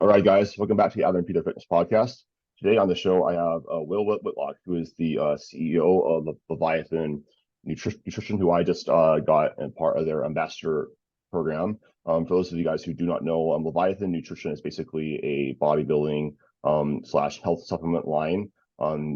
All right, guys, welcome back to the Other Peter Fitness Podcast. Today on the show, I have Will Whitlock, who is the CEO of the Leviathan Nutrition, who I just got and part of their ambassador program. For those of you guys who do not know, Leviathan Nutrition is basically a bodybuilding slash health supplement line,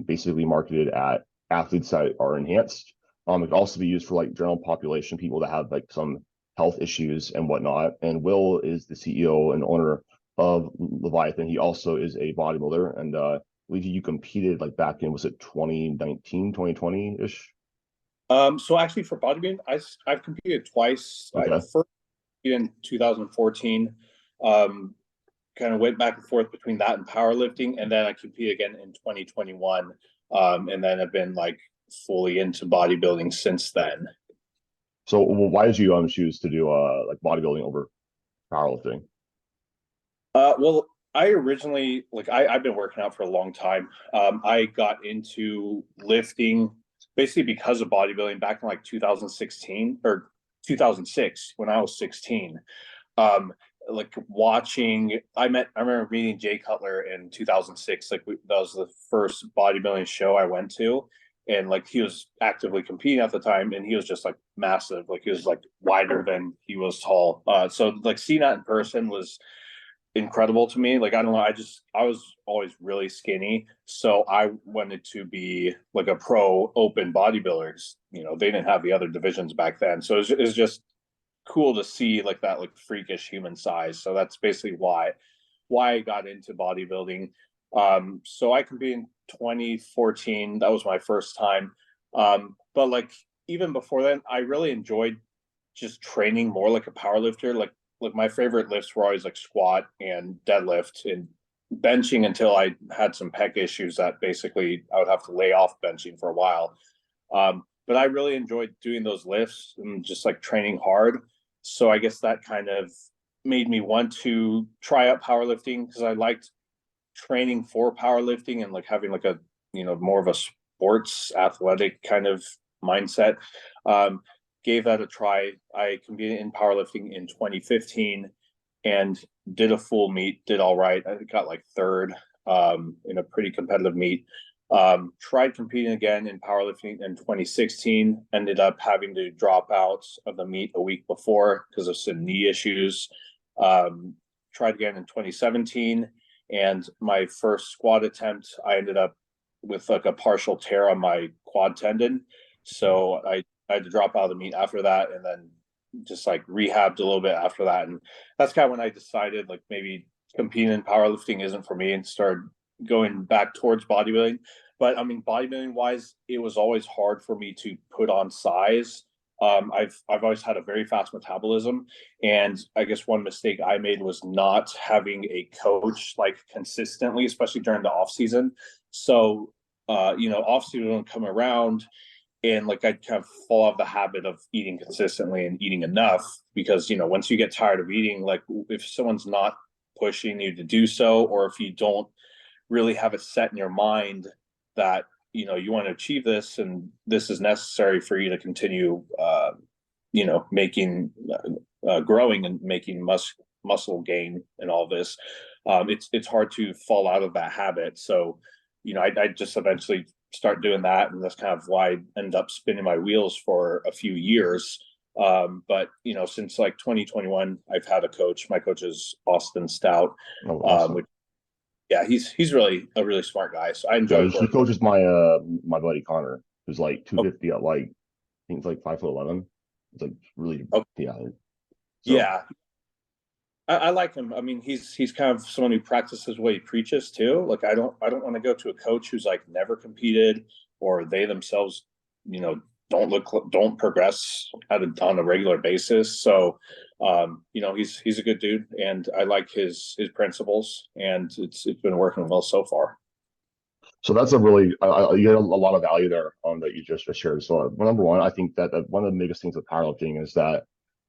basically marketed at athletes that are enhanced. It can also be used for like general population, people that have like some health issues and whatnot. And Will is the CEO and owner of Leviathan. He also is a bodybuilder, and I believe you competed like back in, was it 2019, 2020-ish? So actually for bodybuilding, I've competed twice. I Okay. first competed in 2014, kind of went back and forth between that and powerlifting, and then I competed again in 2021, and then I've been like fully into bodybuilding since then. So why did you choose to do like bodybuilding over powerlifting? Well, I originally I've been working out for a long time. I got into lifting basically because of bodybuilding back in like 2016 or 2006 when I was 16. Like watching, I remember meeting Jay Cutler in 2006. That was the first bodybuilding show I went to, and like he was actively competing at the time, and he was just like massive. Like he was like wider than he was tall. So like seeing that in person was incredible to me. Like I don't know, I was always really skinny, so I wanted to be like a pro open bodybuilder. You know, they didn't have the other divisions back then, so it's just cool to see like that like freakish human size. So that's basically why I got into bodybuilding. So I competed in 2014. That was my first time. But like even before then, I really enjoyed just training more like a power lifter. Like my favorite lifts were always like squat and deadlift and benching until I had some pec issues that basically I would have to lay off benching for a while. But I really enjoyed doing those lifts and just like training hard. So I guess that kind of made me want to try out powerlifting because I liked training for powerlifting and like having like a, more of a sports athletic kind of mindset. Gave that a try. I competed in powerlifting in 2015 and did a full meet, did all right. I got like third in a pretty competitive meet. Tried competing again in powerlifting in 2016, ended up having to drop out of the meet a week before because of some knee issues. Tried again in 2017, and my first squat attempt, I ended up with like a partial tear on my quad tendon. So I had to drop out of the meet after that, and then just like rehabbed a little bit after that. And that's kind of when I decided like maybe competing in powerlifting isn't for me and started going back towards bodybuilding. But I mean, bodybuilding wise, it was always hard for me to put on size. I've always had a very fast metabolism, and I guess one mistake I made was not having a coach like consistently, especially during the off season. So off season would come around, and like I'd kind of fall out of the habit of eating consistently and eating enough because once you get tired of eating, like if someone's not pushing you to do so, or if you don't really have it set in your mind that you want to achieve this and this is necessary for you to continue making growing and making muscle gain and all this, it's hard to fall out of that habit. So I just eventually start doing that, and that's kind of why I end up spinning my wheels for a few years. But since like 2021, I've had a coach. My coach is Austin Stout. Oh, awesome. Which, yeah, he's really a really smart guy. So I Yeah, enjoy he working. coaches my buddy Connor, who's like 250 at like, I think it's like 5'11". It's like really, Oh, yeah. So yeah, I like him. I mean, he's kind of someone who practices what he preaches too. Like I don't want to go to a coach who's like never competed, or they themselves, don't progress on a regular basis. So, he's a good dude, and I like his principles, and it's been working well so far. So that's a really you get a lot of value there that you just shared. So number one, I think that one of the biggest things with powerlifting is that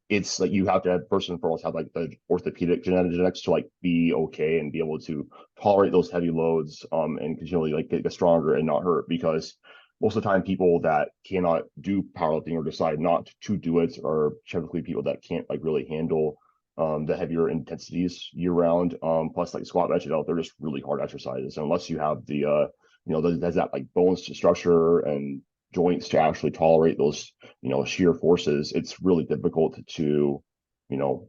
it's like you have to have, first and foremost, have like the orthopedic genetics to like be okay and be able to tolerate those heavy loads and continually like get stronger and not hurt, because most of the time people that cannot do powerlifting or decide not to do it are typically people that can't like really handle the heavier intensities year round. Plus like squat, bench, they're just really hard exercises. And unless you have the there's that like bones to structure and joints to actually tolerate those, shear forces, it's really difficult to,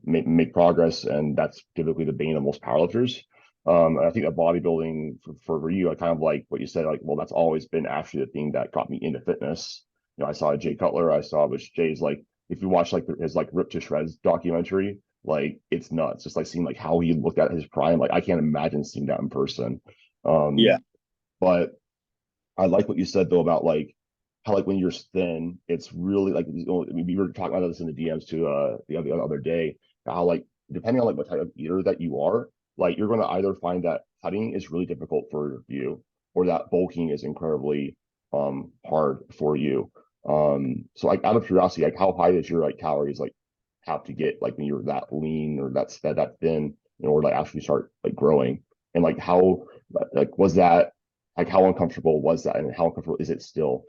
make progress. And that's typically the bane of most powerlifters. And I think that bodybuilding for you, I kind of like what you said, like, well, that's always been actually the thing that got me into fitness. I saw Jay Cutler, which Jay's like, if you watch like his like Rip to Shreds documentary, like it's nuts. Just like seeing like how he looked at his prime. Like I can't imagine seeing that in person. Yeah. But I like what you said though about like how like when you're thin, it's really like we were talking about this in the DMs too the other day, how like depending on like what type of eater that you are, like you're gonna either find that cutting is really difficult for you or that bulking is incredibly hard for you. So like out of curiosity, like how high is your like calories like have to get like when you're that lean or that thin in order to like, actually start like growing? And like how like was that like how uncomfortable was that and how uncomfortable is it still?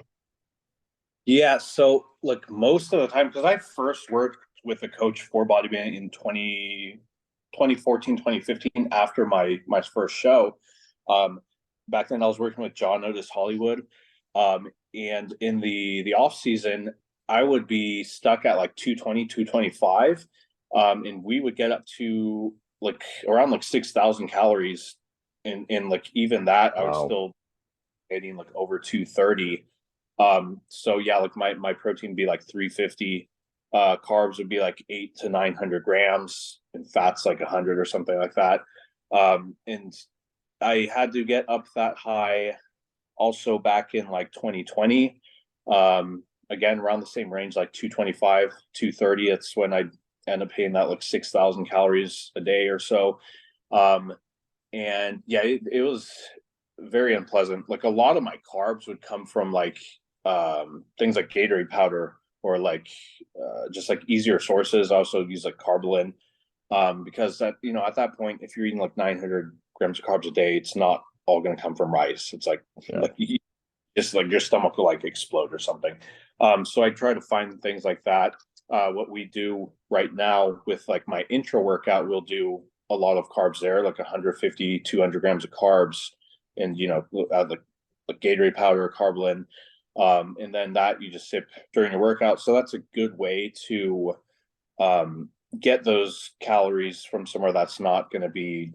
Yeah, so like most of the time, because I first worked with a coach for bodybuilding in 2014, 2015, after my first show. Um, Back then I was working with John Otis Hollywood. And in the off season, I would be stuck at like 220, 225. And we would get up to like around like 6,000 calories. And like even that, I was Wow. still getting like over 230. So yeah, like my protein would be like 350. Carbs would be like 800 to 900 grams, and fats like 100 or something like that. And I had to get up that high also back in like 2020. Again, around the same range, like 225, 230. It's when I end up hitting that like 6,000 calories a day or so. Um, and yeah, it was very unpleasant. Like a lot of my carbs would come from like things like Gatorade powder or like just like easier sources. I also use like Carbolin, because that at that point, if you're eating like 900 grams of carbs a day, it's not all going to come from rice. It's like Yeah. like just like your stomach will like explode or something. So I try to find things like that. What we do right now with like my intro workout, we'll do a lot of carbs there, like 150, 200 grams of carbs, and like Gatorade powder, Carbolin, and then that you just sip during your workout. So that's a good way to get those calories from somewhere that's not going to be,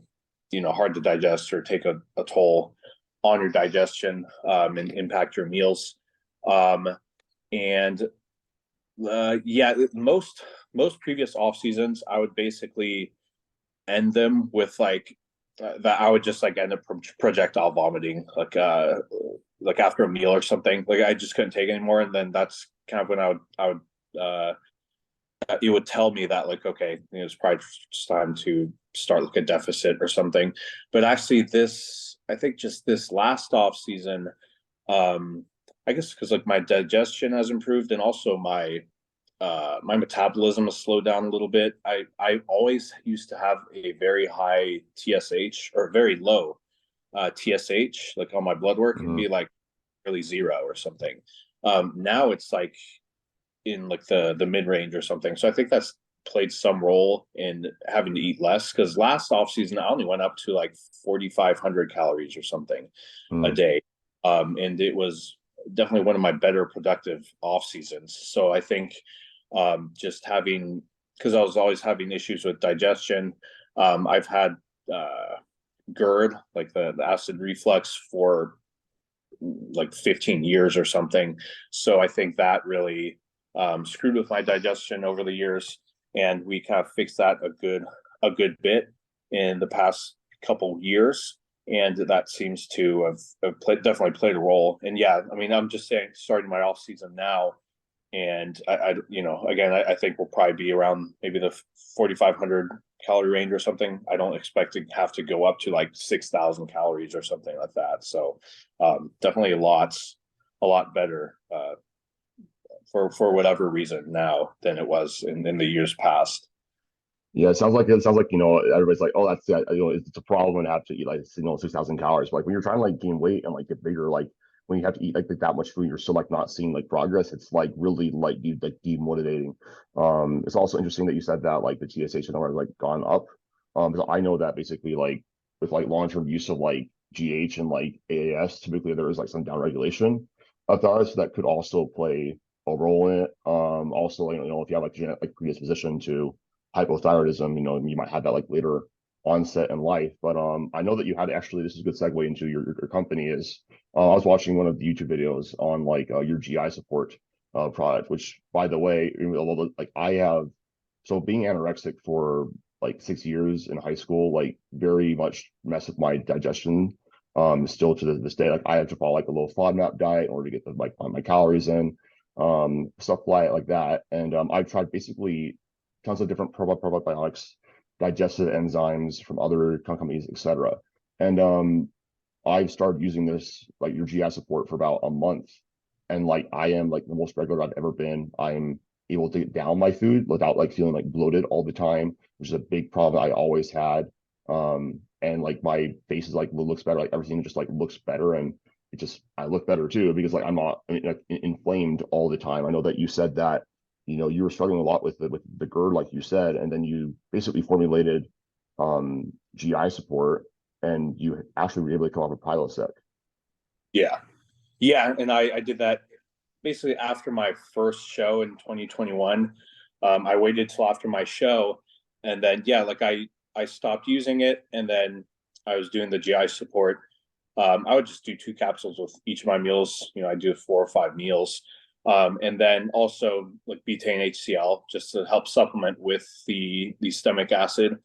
hard to digest or take a toll on your digestion, and impact your meals. And Yeah, most previous off seasons, I would basically end them with like that. I would just like end up projectile vomiting, like after a meal or something. Like I just couldn't take it anymore, and then that's kind of when I would it would tell me that like, okay, it's probably just time to start like a deficit or something. But actually, I think just this last off season, um, I guess because like my digestion has improved, and also my metabolism has slowed down a little bit. I always used to have a very high TSH, or very low TSH, like on my blood work, and Mhm. be like really zero or something. Now it's like in like the mid range or something. So I think that's played some role in having to eat less, because last off season I only went up to like 4,500 calories or something a Mhm. day. And it was definitely one of my better productive off seasons. So I think just having, because I was always having issues with digestion. I've had GERD, like the acid reflux, for like 15 years or something. So I think that really screwed with my digestion over the years, and we kind of fixed that a good bit in the past couple years, and that seems to have definitely played a role. And yeah, I mean, I'm just saying, starting my off season now, and again, I think we'll probably be around maybe the 4,500 calorie range or something. I don't expect to have to go up to like 6,000 calories or something like that. So definitely a lot better, for whatever reason now than it was in the years past. Yeah, it sounds like everybody's like, oh, that's it's a problem and have to eat like 6,000 calories. But like when you're trying to like gain weight and like get bigger, like when you have to eat like that much food, you're still like not seeing like progress. It's like really like demotivating. It's also interesting that you said that like the TSH number has like gone up. Because I know that basically like with like long-term use of like GH and like AAS, typically there is like some downregulation of thyroid, so that could also play a role in it. Also, if you have like genetic like predisposition to hypothyroidism, you might have that like later onset in life. But I know that you had actually, this is a good segue into your company is I was watching one of the YouTube videos on like your GI support product, which by the way, like I have, so being anorexic for like 6 years in high school, like very much messed with my digestion. Still to this day, like I have to follow like a low FODMAP diet in order to get the like my calories in, stuff like that. And I've tried basically tons of different probiotics, digestive enzymes from other companies, etc. And I've started using this like your GI support for about a month, and like I am like the most regular I've ever been. I'm able to get down my food without like feeling like bloated all the time, which is a big problem I always had. And like my face is like looks better, like everything just like looks better, and it just I look better too because like I'm not like, inflamed all the time. I know that you said that you were struggling a lot with the GERD, like you said, and then you basically formulated GI support, and you actually were able to come off a Prilosec. Yeah. Yeah. And I did that basically after my first show in 2021. I waited till after my show, and then, yeah, like I stopped using it. And then I was doing the GI support. I would just do 2 capsules with each of my meals. I do 4 or 5 meals. And then also like betaine HCl just to help supplement with the stomach acid.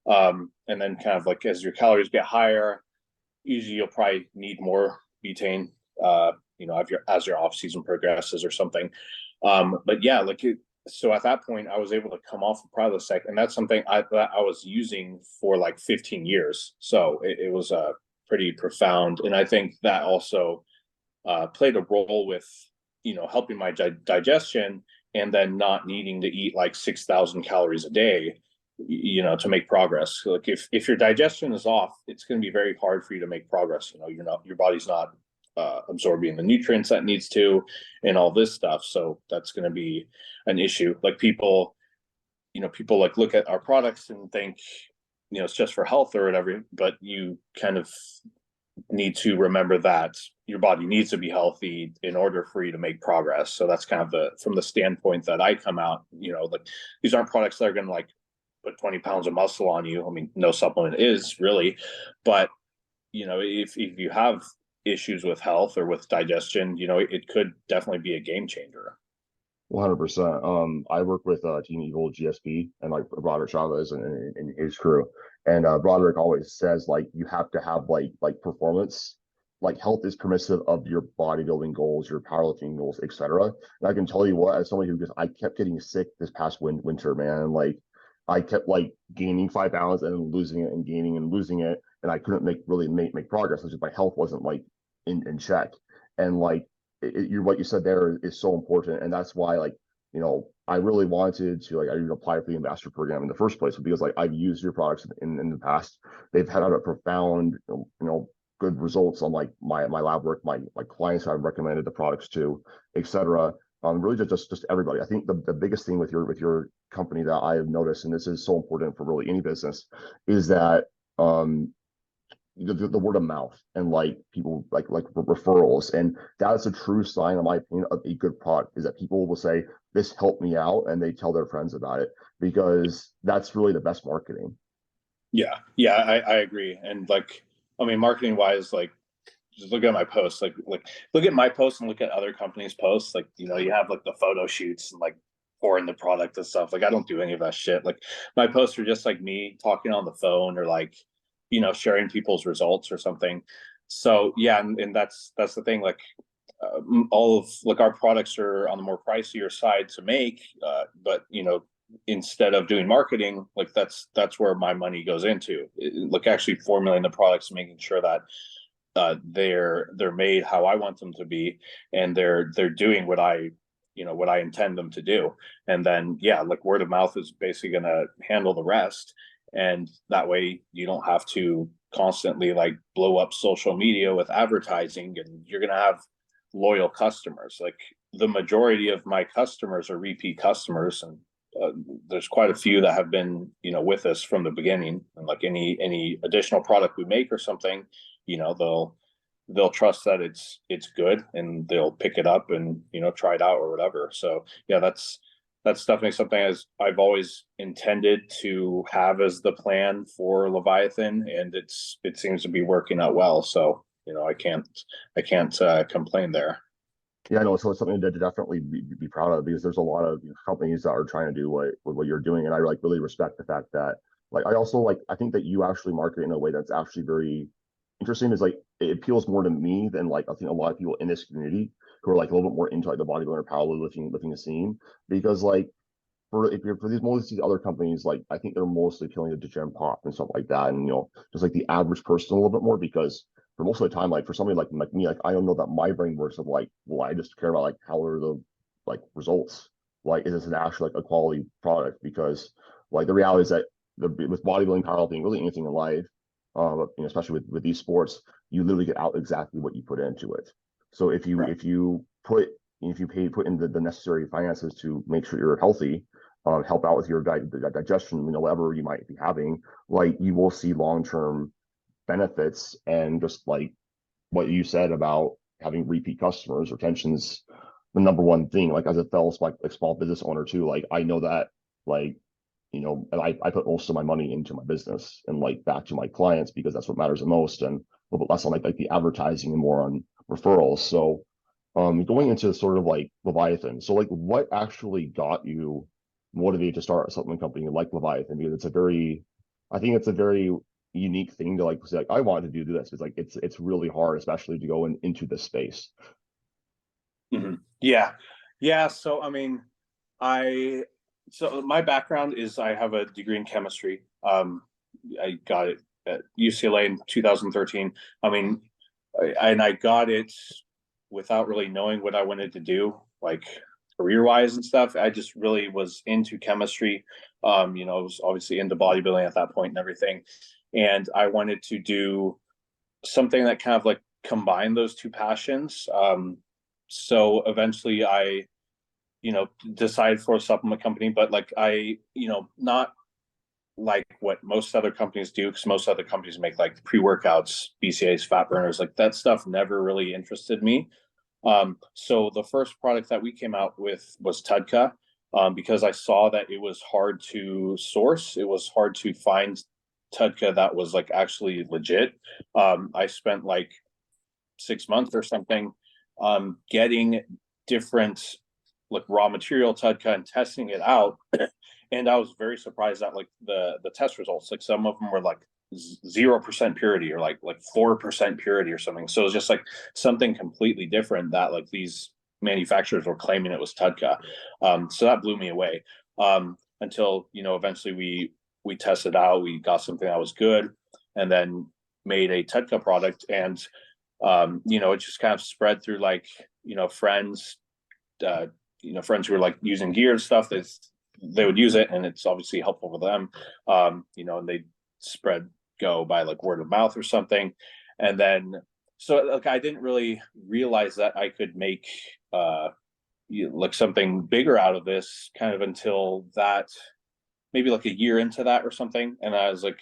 And then kind of like as your calories get higher, usually you'll probably need more betaine, as your off season progresses or something. But yeah, so at that point, I was able to come off of Prilosec, and that's something that I was using for like 15 years. So it was pretty profound, and I think that also played a role with helping my digestion, and then not needing to eat like 6,000 calories a day to make progress. Like if your digestion is off, it's going to be very hard for you to make progress. Your body's not absorbing the nutrients that needs to, and all this stuff. So that's going to be an issue. Like people like look at our products and think, it's just for health or whatever, but you kind of need to remember that your body needs to be healthy in order for you to make progress. So that's kind of from the standpoint that I come out, like these aren't products that are going to like put 20 pounds of muscle on you. I mean, no supplement is really, but if you have issues with health or with digestion, it could definitely be a game changer. 100%. I work with Team Eagle GSP and like Broderick Chavez and his crew. And Broderick always says like you have to have like performance, like health is permissive of your bodybuilding goals, your powerlifting goals, etc. And I can tell you what, as somebody who I kept getting sick this past winter, man, like I kept like gaining 5 pounds and then losing it and gaining and losing it, and I couldn't really make progress because my health wasn't like in check. And like what you said there is so important, and that's why like I really wanted to like I even apply for the ambassador program in the first place because like I've used your products in the past. They've had a profound good results on like my lab work, my clients I've recommended the products to, etc. Really just everybody. I think the biggest thing with your company that I have noticed, and this is so important for really any business, is that the word of mouth and like people like referrals, and that's a true sign in my opinion of a good product, is that people will say this helped me out and they tell their friends about it, because that's really the best marketing. Yeah, I agree. And like, I mean, marketing wise, like just look at my posts, like look at my posts and look at other companies' posts. Like, you have like the photo shoots and like pouring the product and stuff. Like I don't do any of that shit. Like my posts are just like me talking on the phone or like, sharing people's results or something. So yeah, and that's the thing. Like all of like our products are on the more pricier side to make, but instead of doing marketing, like that's where my money goes into. Like actually formulating the products, making sure that they're made how I want them to be, and they're doing what I intend them to do. And then yeah, like word of mouth is basically going to handle the rest, and that way you don't have to constantly like blow up social media with advertising, and you're going to have loyal customers. Like the majority of my customers are repeat customers, and there's quite a few that have been, with us from the beginning. And like any additional product we make or something, they'll trust that it's good, and they'll pick it up and try it out or whatever. So yeah, that's definitely something as I've always intended to have as the plan for Leviathan, and it seems to be working out well. So I can't complain there. Yeah, I know. So it's something to definitely be proud of, because there's a lot of companies that are trying to do what you're doing, and I like really respect the fact that like I also like I think that you actually market in a way that's actually very interesting. Is like it appeals more to me than like I think a lot of people in this community who are like a little bit more into like the bodybuilding or powerlifting scene, because like for these other companies, like I think they're mostly appealing to Gen Pop and stuff like that, and just like the average person a little bit more, because for most of the time, like for somebody like me, like I don't know that my brain works of like, well, I just care about like how are the like results, like is this an actually like a quality product? Because like the reality is that with bodybuilding, powerlifting, really anything in life, especially with these sports, you literally get out exactly what you put into it. So Right. if you put in the necessary finances to make sure you're healthy, help out with your digestion, whatever you might be having, like you will see long-term benefits. And just like what you said about having repeat customers, retention's the number one thing. Like as a fellow like small business owner too, like I know that like and I put most of my money into my business and like back to my clients, because that's what matters the most, and a little bit less on like the advertising and more on referrals. So going into sort of like Leviathan, so like what actually got you motivated to start a supplement company like Leviathan? Because I think it's a very unique thing to like say like I want to do this, because like it's really hard, especially to go into this space. Yeah. Yeah. So, I mean, so my background is I have a degree in chemistry. I got it at UCLA in 2013. I mean, and I got it without really knowing what I wanted to do, like career wise and stuff. I just really was into chemistry. I was obviously into bodybuilding at that point and everything. And I wanted to do something that kind of like combined those two passions. So eventually I, decided for a supplement company, but like not like what most other companies do, because most other companies make like pre-workouts, BCAAs, fat burners, like that stuff never really interested me. So the first product that we came out with was Tudca, because I saw that it was hard to source. It was hard to find Tudca that was like actually legit. I spent like 6 months or something getting different like raw material Tudca and testing it out. And I was very surprised at like the test results. Like some of them were like 0% purity or like 4% purity or something. So it was just like something completely different that like these manufacturers were claiming it was Tudca. So that blew me away. Until eventually we tested out, we got something that was good, and then made a Tudca product. And it just kind of spread through like friends, friends who were like using gear and stuff. They would use it, and it's obviously helpful for them. And they spread go by like word of mouth or something. And then so like I didn't really realize that I could make like something bigger out of this kind of until that maybe like a year into that or something. And I was like,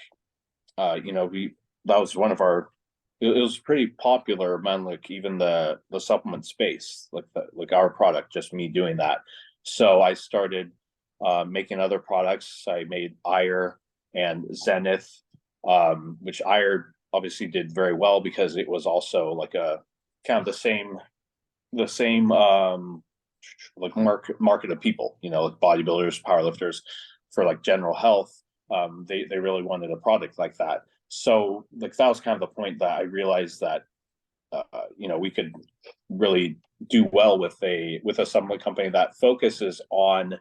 that was one of our, it was pretty popular among like even the supplement space, like our product, just me doing that. So I started making other products. I made IRE and Zenith, which IRE obviously did very well because it was also like a kind of the same like market of people, like bodybuilders, powerlifters, for like general health. They really wanted a product like that. So like that was kind of the point that I realized that we could really do well with a supplement company that focuses on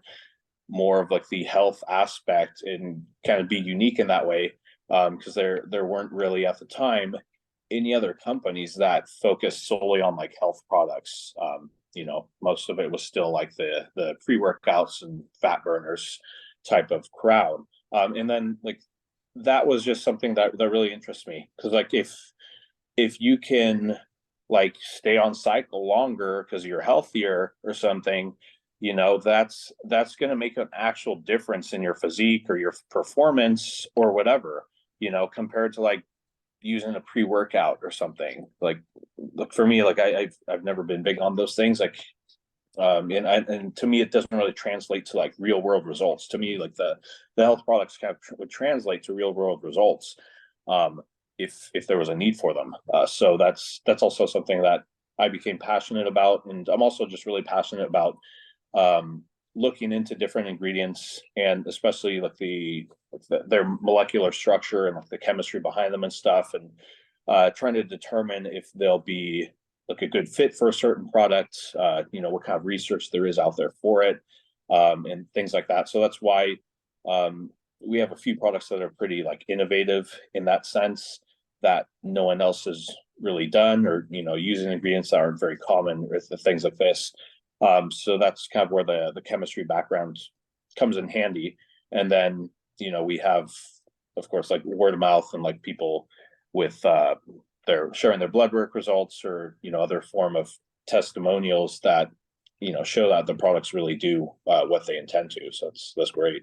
more of like the health aspect and kind of be unique in that way, because there weren't really at the time any other companies that focused solely on like health products. Most of it was still like the pre-workouts and fat burners type of crowd. And then like that was just something that really interests me, because like if you can like stay on cycle longer because you're healthier or something, that's going to make an actual difference in your physique or your performance or whatever, compared to like using a pre-workout or something. Like, look, for me, like I've never been big on those things. Like, and to me, it doesn't really translate to like real world results. To me, like the health products would translate to real world results, if there was a need for them. So that's also something that I became passionate about, and I'm also just really passionate about looking into different ingredients, and especially like their molecular structure and like the chemistry behind them and stuff, and trying to determine if they'll be like a good fit for a certain product, what kind of research there is out there for it, and things like that. So that's why we have a few products that are pretty like innovative in that sense, that no one else has really done, or using ingredients that aren't very common with things like this. So that's kind of where the chemistry background comes in handy. And then we have, of course, like word of mouth, and like people with they're sharing their blood work results, or other form of testimonials that show that the products really do what they intend to. So that's great.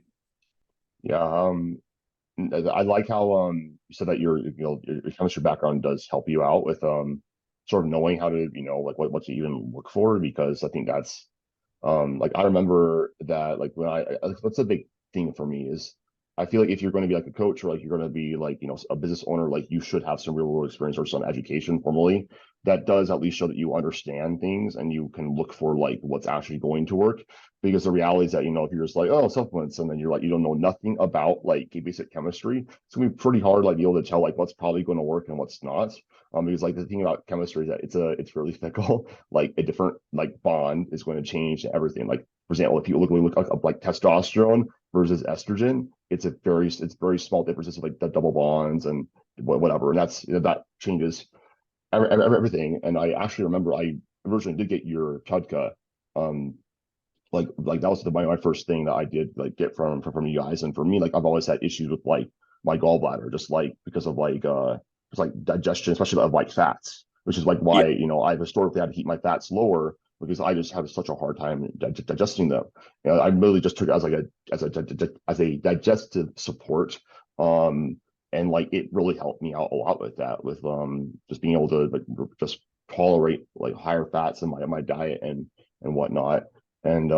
Yeah, I like how you said that your chemistry background does help you out with sort of knowing how to like what to even look for, because I think that's like I remember that like when that's a big thing for me is I feel like if you're going to be like a coach, or like you're going to be like a business owner, like you should have some real world experience or some education formally that does at least show that you understand things and you can look for like what's actually going to work. Because the reality is that if you're just like, oh, supplements, and then you're like you don't know nothing about like basic chemistry, it's gonna be pretty hard like be able to tell like what's probably going to work and what's not. Because like the thing about chemistry is that it's really fickle. Like a different like bond is going to change everything. Like for example, if you look up like testosterone versus estrogen, it's very small differences of like the double bonds and whatever, and that changes everything. And I actually remember I originally did get your Tudca, um, like that was my first thing that I did like get from you guys. And for me, like I've always had issues with like my gallbladder, just like because of like just like digestion, especially of like fats, which is like Yeah. why I've historically had to keep my fats lower, because I just have such a hard time digesting them. I really just took it as like a digestive support. And like it really helped me out a lot with that, with just being able to like just tolerate like higher fats in my diet and whatnot. And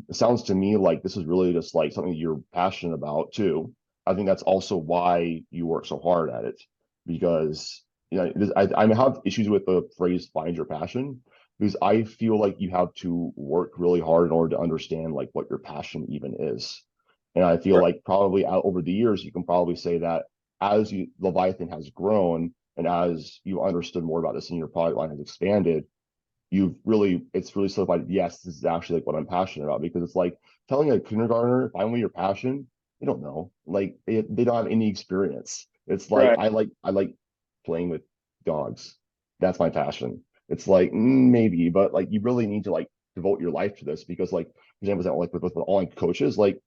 it sounds to me like this is really just like something you're passionate about too. I think that's also why you work so hard at it, because I have issues with the phrase "find your passion," because I feel like you have to work really hard in order to understand like what your passion even is. And I feel Right. like probably out over the years you can probably say that as Leviathan has grown, and as you understood more about this and your product line has expanded, it's really solidified, yes, this is actually like what I'm passionate about. Because it's like telling a kindergartner, find what your passion, they don't know. Like they don't have any experience. It's like Right. I like playing with dogs. That's my passion. It's like maybe, but like you really need to like devote your life to this, because like for example, like with online coaches, like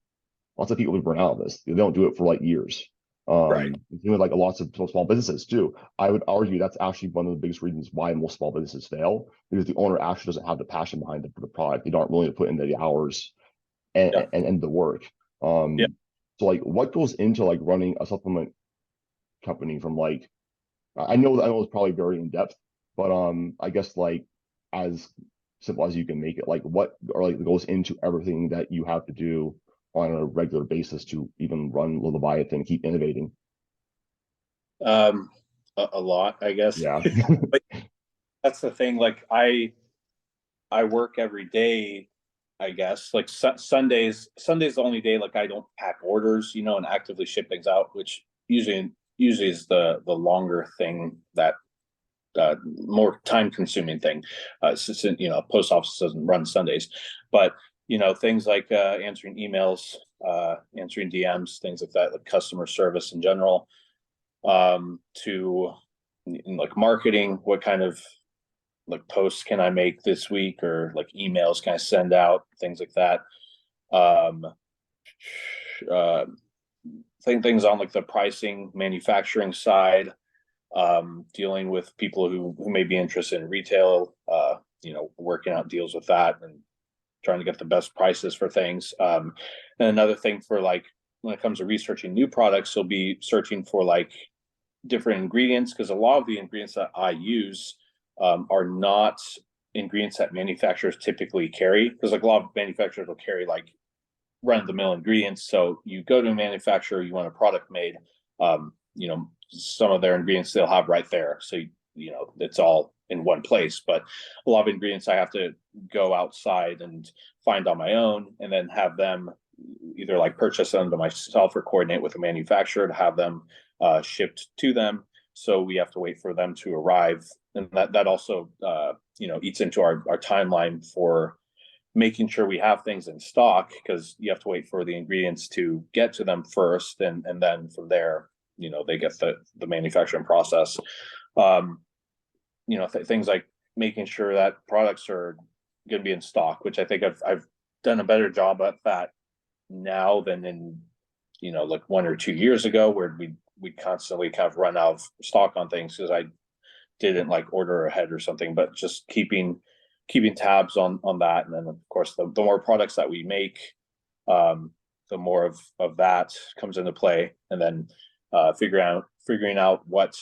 lots of people who burn out of this. They don't do it for like years. Right. With like lots of small businesses too. I would argue that's actually one of the biggest reasons why most small businesses fail, because the owner actually doesn't have the passion behind the product. They aren't willing to put in the hours Yeah. and the work. Yeah. So like what goes into like running a supplement company from like I know it's probably very in depth, but I guess like as simple as you can make it, like what or like goes into everything that you have to do on a regular basis to even run Leviathan, keep innovating. Um, a lot, I guess. Yeah. But that's the thing. Like I work every day, I guess. Like Sunday's the only day like I don't pack orders, and actively ship things out, which usually is the longer thing, that more time consuming thing. Since post office doesn't run Sundays, but things like answering emails, answering DMs, things like that, like customer service in general, to like marketing, what kind of like posts can I make this week, or like emails can I send out, things like that. Um, uh, things on like the pricing, manufacturing side, dealing with people who may be interested in retail, working out deals with that and trying to get the best prices for things. And another thing for like when it comes to researching new products, you'll be searching for like different ingredients, because a lot of the ingredients that I use are not ingredients that manufacturers typically carry, because like a lot of manufacturers will carry like run-of-the-mill ingredients. So you go to a manufacturer, you want a product made, some of their ingredients they'll have right there, so it's all in one place. But a lot of ingredients I have to go outside and find on my own, and then have them either like purchase them to myself or coordinate with a manufacturer to have them shipped to them. So we have to wait for them to arrive, and that also eats into our timeline for making sure we have things in stock, because you have to wait for the ingredients to get to them first, and then from there they get the manufacturing process. Things like making sure that products are going to be in stock, which I think I've done a better job at that now than in like 1 or 2 years ago, where we constantly kind of run out of stock on things because I didn't like order ahead or something. But just keeping tabs on that, and then of course the more products that we make, the more of that comes into play, and then figuring out what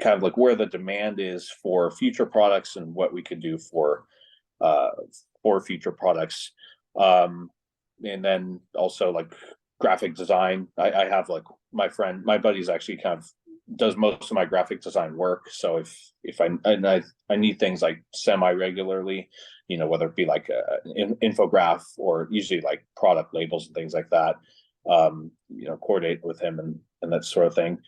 kind of like where the demand is for future products and what we could do for future products. And then also like graphic design. I have like my buddy's actually kind of does most of my graphic design work. So if I need things like semi regularly, whether it be like an infograph or usually like product labels and things like that, coordinate with him and that sort of thing.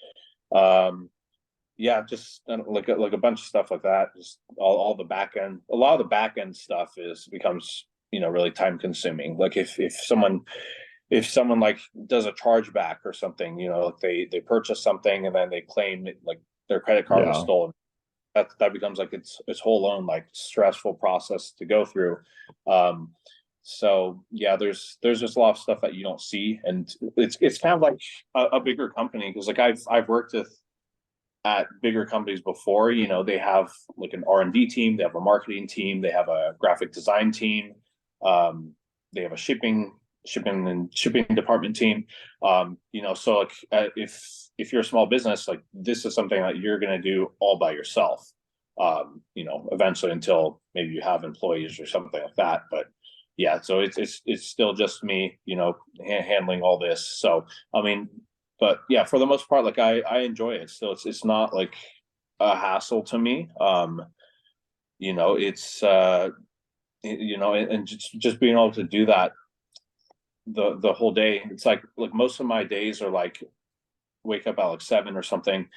Just like a bunch of stuff like that. Just all the back end. A lot of the back end stuff becomes really time consuming. Like if someone like does a chargeback or something, they purchase something and then they claim like their credit card was stolen. That becomes like its whole own like stressful process to go through. So yeah, there's just a lot of stuff that you don't see, and it's kind of like a bigger company, because like I've worked at bigger companies before. They have like an R&D team, they have a marketing team, they have a graphic design team, they have a shipping department team. So like if you're a small business, like this is something that you're going to do all by yourself, eventually, until maybe you have employees or something like that. But yeah, so it's still just me, handling all this. So I mean, but yeah, for the most part, like I enjoy it. So it's not like a hassle to me. It's and just being able to do that the whole day. It's like most of my days are like wake up at like 7 or something.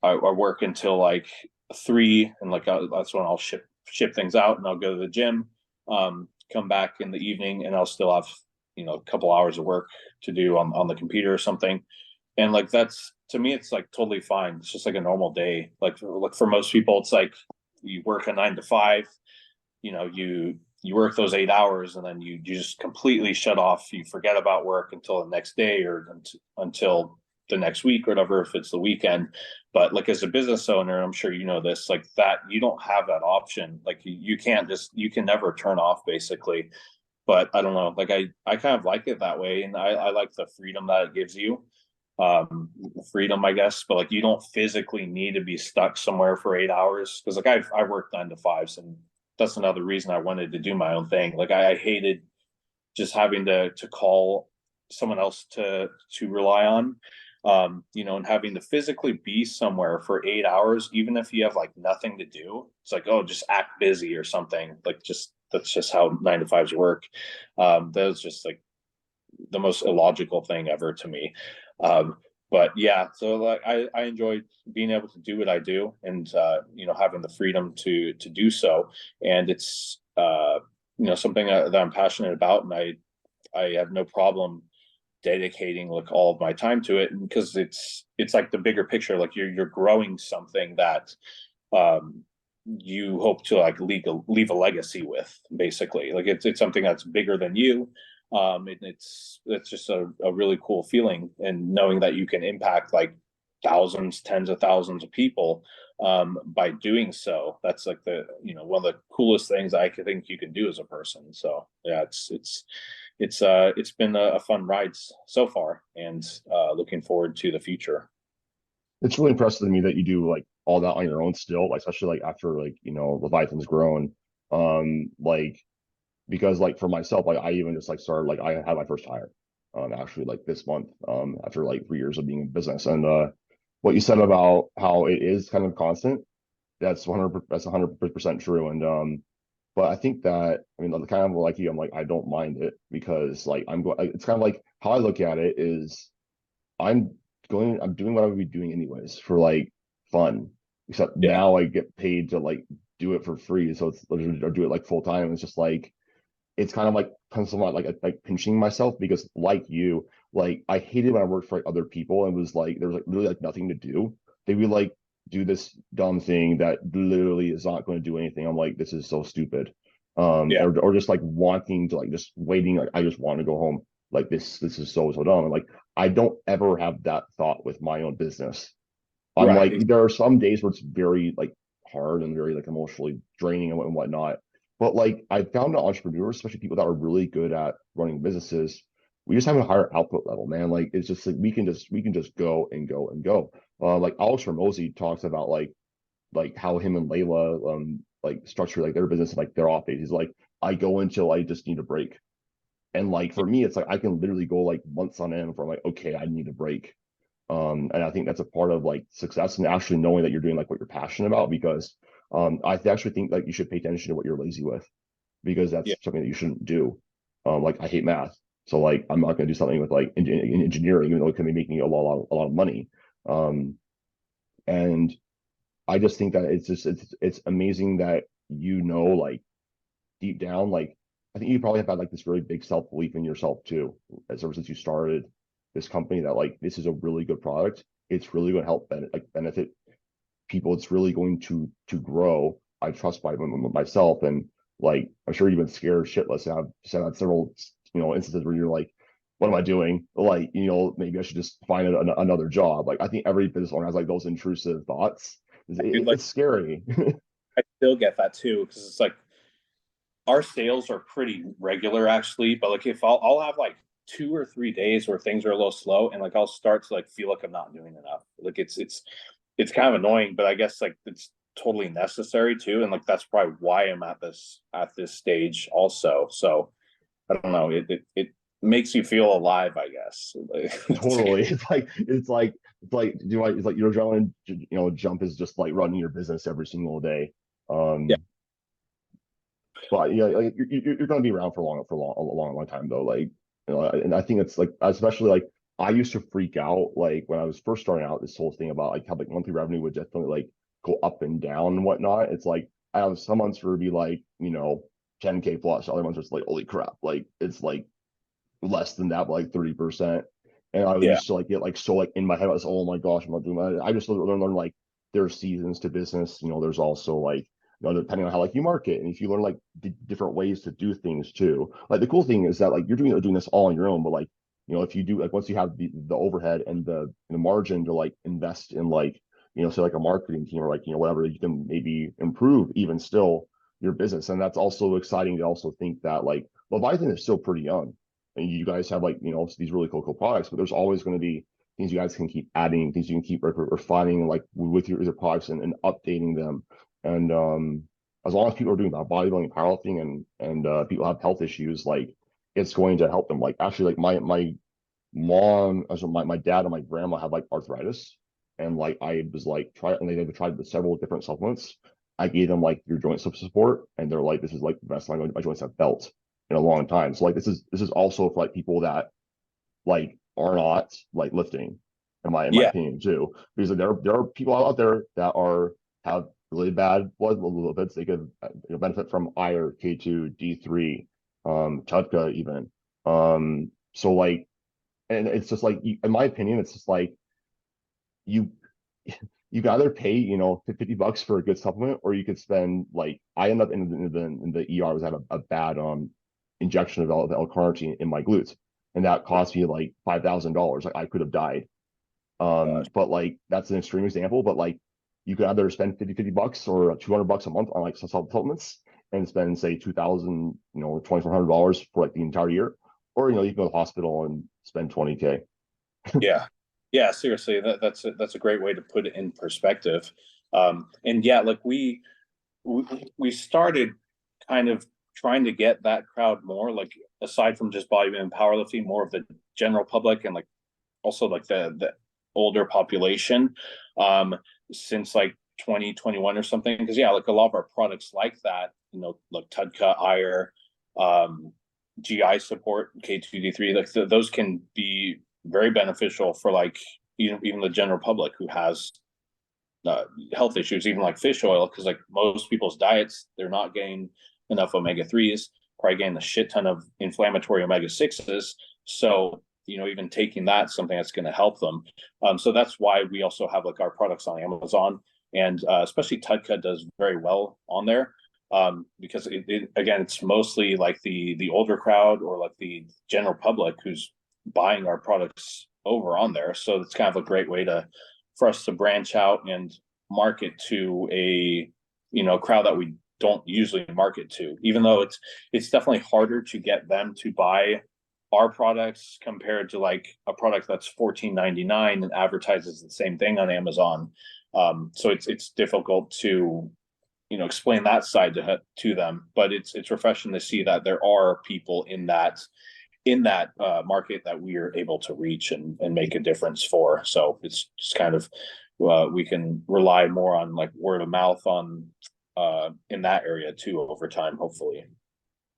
I work until like 3, and like that's when I'll ship things out, and I'll go to the gym, come back in the evening, and I'll still have a couple hours of work to do on the computer or something. And like that's, to me, it's like totally fine. It's just like a normal day. Like for most people, it's like you work a 9 to 5, you work those 8 hours, and then you just completely shut off. You forget about work until the next day, or until the next week or whatever, if it's the weekend. But like as a business owner, I'm sure this, like that you don't have that option. Like you can never turn off, basically. But I don't know, like I kind of like it that way, and I like the freedom that it gives you. Freedom, I guess, but like you don't physically need to be stuck somewhere for 8 hours, because like I worked 9 to 5s, and that's another reason I wanted to do my own thing. Like I hated just having to call someone else to rely on, and having to physically be somewhere for 8 hours, even if you have like nothing to do. It's like, oh, just act busy or something. Like that's just how 9 to 5s work. That was just like the most illogical thing ever to me. But yeah, so like I enjoy being able to do what I do, and having the freedom to do so. And it's something that I'm passionate about, and I have no problem dedicating like all of my time to it, because it's like the bigger picture. Like you're growing something that you hope to like leave a legacy with, basically. Like it's something that's bigger than you. And it's just a really cool feeling, and knowing that you can impact like thousands, tens of thousands of people by doing so. That's like one of the coolest things I could think you can do as a person. So yeah, it's been a fun ride so far, and looking forward to the future. It's really impressive to me that you do like all that on your own still, like especially like after like Leviathan's grown. Like because like for myself, like I even just like started like I had my first hire actually like this month after like 3 years of being in business. And what you said about how it is kind of constant, that's 100% true. And but I think that I mean kind of like you, I'm like I don't mind it because like I'm going. It's kind of like how I look at it is I'm I'm doing what I would be doing anyways for like fun, except Yeah, now I get paid to like do it for free. So it's or do it like full time. It's just like it's kind of like somewhat like pinching myself because like you, like I hated when I worked for like other people and was like there was like really like nothing to do. They would like do this dumb thing that literally is not going to do anything. I'm like, this is so stupid. yeah, Or just like wanting to like just waiting, like I just want to go home. Like this is so dumb. And like I don't ever have that thought with my own business. I'm like, right. there are some days where it's very like hard and very like emotionally draining and whatnot. But like I found that entrepreneurs, especially people that are really good at running businesses, we just have a higher output level, man. Like it's just like we can just go and go and go. Like Alex Ramosi talks about like how him and Layla like structure like their business like their off days. He's like, I go until I just need a break. And like for me, it's like I can literally go like months on end for like, okay, I need a break. And I think that's a part of like success and actually knowing that you're doing like what you're passionate about because I actually think like you should pay attention to what you're lazy with because Yeah, that's something that you shouldn't do. Like I hate math, so like I'm not going to do something with like in engineering, even though it can be making a lot of money. Um, and I just think that it's amazing that like deep down like I think you probably have had like this really big self belief in yourself too, as ever since you started this company that like this is a really good product. It's really going to help benefit people. It's really going to grow. I trust myself, and like I'm sure you've been scared shitless. And I've had several instances where you're like, "What am I doing? Like maybe I should just find another job." Like I think every business owner has like those intrusive thoughts. dude, like It's scary. I still get that too, because it's like our sales are pretty regular actually, but like if I'll have like 2 or 3 days where things are a little slow, and like I'll start to like feel like I'm not doing enough. Like it's kind of annoying, but I guess like it's totally necessary too, and like that's probably why I'm at this stage also. So I don't know, it makes you feel alive, I guess. Totally. It's like your adrenaline jump is just like running your business every single day. Yeah, Um, but yeah, like you're going to be around for a long time though. Like, and I think it's like, especially like I used to freak out like when I was first starting out this whole thing about like how like monthly revenue would definitely like go up and down and whatnot. It's like I have some months where it'd be like 10K plus, other months it's like holy crap, like it's like less than that, by like 30%. And I yeah, used to like get like so like in my head, I was oh my gosh, I'm not doing that. I just learn like there's seasons to business. There's also like depending on how like you market and if you learn like different ways to do things too. Like the cool thing is that like you're doing this all on your own, but like if you do like once you have the overhead and the margin to like invest in like say like a marketing team or like whatever, you can maybe improve even still your business. And that's also exciting to also think that like Leviathan is still pretty young and you guys have like these really cool products, but there's always going to be things you guys can keep adding, things you can keep refining like with your products and updating them. And as long as people are doing that bodybuilding, powerlifting, and people have health issues, like it's going to help them. Like actually, like my mom, also my dad and my grandma have like arthritis, and like I was like try and they've tried several different supplements. I gave them like your joint support, and they're like, this is like the best my joints have felt in a long time. So like this is also for like people that like are not like lifting, in my yeah, opinion too, because there are people out there that have really bad blood lipids. They could benefit from IRE, K2, D3, Tudca even. So like, and it's just like in my opinion, it's just like you you can either pay 50 bucks for a good supplement or you could spend like I end up in the ER. I was at a bad injection of L-carnitine in my glutes, and that cost me like $5,000. Like I could have died. But like that's an extreme example, but like you could either spend 50 bucks or $200 a month on like supplements and spend say 2,000, $2,400 for like the entire year, or you can go to the hospital and spend 20K. Yeah. Yeah, seriously, that's a great way to put it in perspective. And yeah, like we started kind of trying to get that crowd more, like aside from just bodybuilding and powerlifting, more of the general public and like also like the older population, since like 2021 or something. Because yeah, like a lot of our products like that, like Tudca, IRE, GI Support, K2D3, like those can be very beneficial for like even the general public who has health issues, even like fish oil, because like most people's diets, they're not getting enough omega-3s, probably getting a shit ton of inflammatory omega-6s. So, even taking that, something that's going to help them. So that's why we also have like our products on Amazon, and especially Tudca does very well on there. Because again, it's mostly like the older crowd or like the general public who's buying our products over on there. So it's kind of a great way for us to branch out and market to a crowd that we don't usually market to, even though it's definitely harder to get them to buy our products compared to like a product that's $14.99 and advertises the same thing on Amazon. So it's difficult to explain that side to them, but it's refreshing to see that there are people in that market that we are able to reach and make a difference for. So it's just kind of we can rely more on like word of mouth on in that area too over time, hopefully.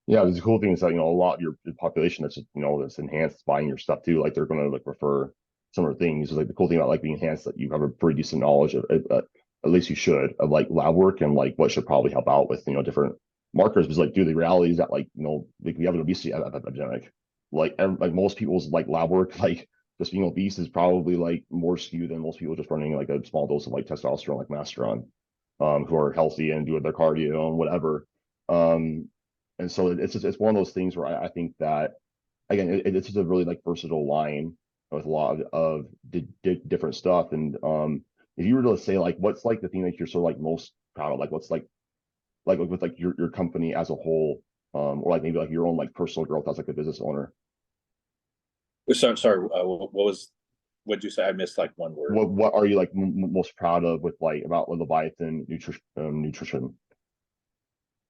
Yeah, the cool thing is that a lot of your population that's that's enhanced buying your stuff too. Like they're going to like refer similar things. Like the cool thing about like being enhanced that you have a pretty decent knowledge of at least you should, of like lab work and like what should probably help out with different markers. Because like, dude, the reality is that like like we have an obesity epidemic. Like most people's like lab work, like just being obese is probably like more skewed than most people just running like a small dose of like testosterone, like Masteron, who are healthy and doing their cardio and whatever. And so it's one of those things where I think that again it's just a really like versatile line with a lot of different stuff. And if you were to say like what's like the thing that you're sort of like most proud of, like what's like with like your company as a whole, or like maybe like your own like personal growth as like a business owner. So sorry, what did you say? I missed like one word. What are you like most proud of with like about Leviathan nutrition?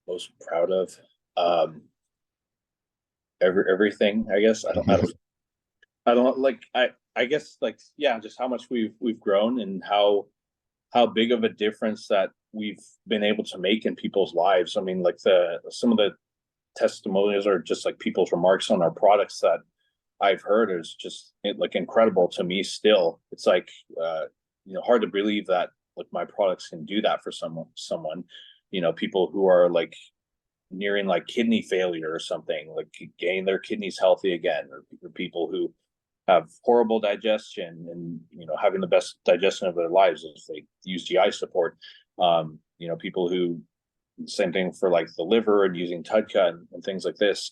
Most proud of everything, I guess. I don't like I guess like yeah, just how much we've grown and how big of a difference that we've been able to make in people's lives. I mean, like some of the testimonials or just like people's remarks on our products that I've heard is just like incredible to me still. It's like hard to believe that like my products can do that for someone, people who are like nearing like kidney failure or something, like getting their kidneys healthy again, or people who have horrible digestion and having the best digestion of their lives if they use GI support. People who same thing for like the liver and using Tudca and things like this.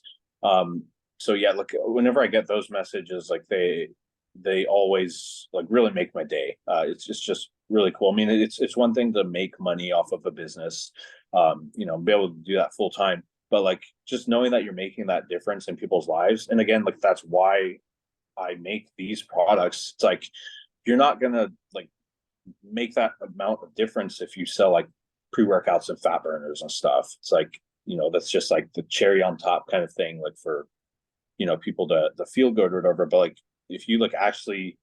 So yeah, look, whenever I get those messages, like they always like really make my day. It's just really cool. I mean, it's one thing to make money off of a business, be able to do that full time, but like just knowing that you're making that difference in people's lives. And again, like that's why I make these products. It's like you're not gonna like make that amount of difference if you sell like pre-workouts and fat burners and stuff. It's like that's just like the cherry on top kind of thing, like for people to feel good or whatever. But like if you like actually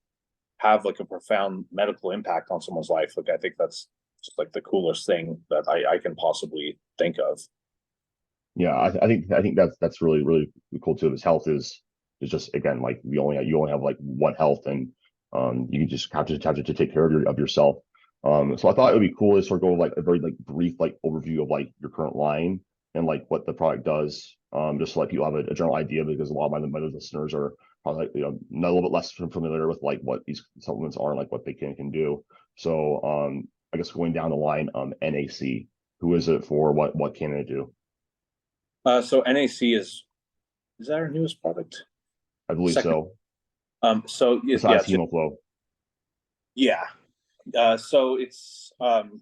have like a profound medical impact on someone's life, like I think that's just like the coolest thing that I can possibly think of. Yeah, I think that's really really cool too. His health is just again like you only have like one health, and you just have to take care of yourself. So I thought it would be cool to sort of go like a very like brief like overview of like your current line and like what the product does, just so like people have a general idea, because a lot of my listeners are probably like, a little bit less familiar with like what these supplements are and like what they can do. So I guess going down the line, NAC, who is it for? What can it do? So NAC is Is that our newest product? I believe Second. so. So yeah, Besides HemoFlow. yeah. So it's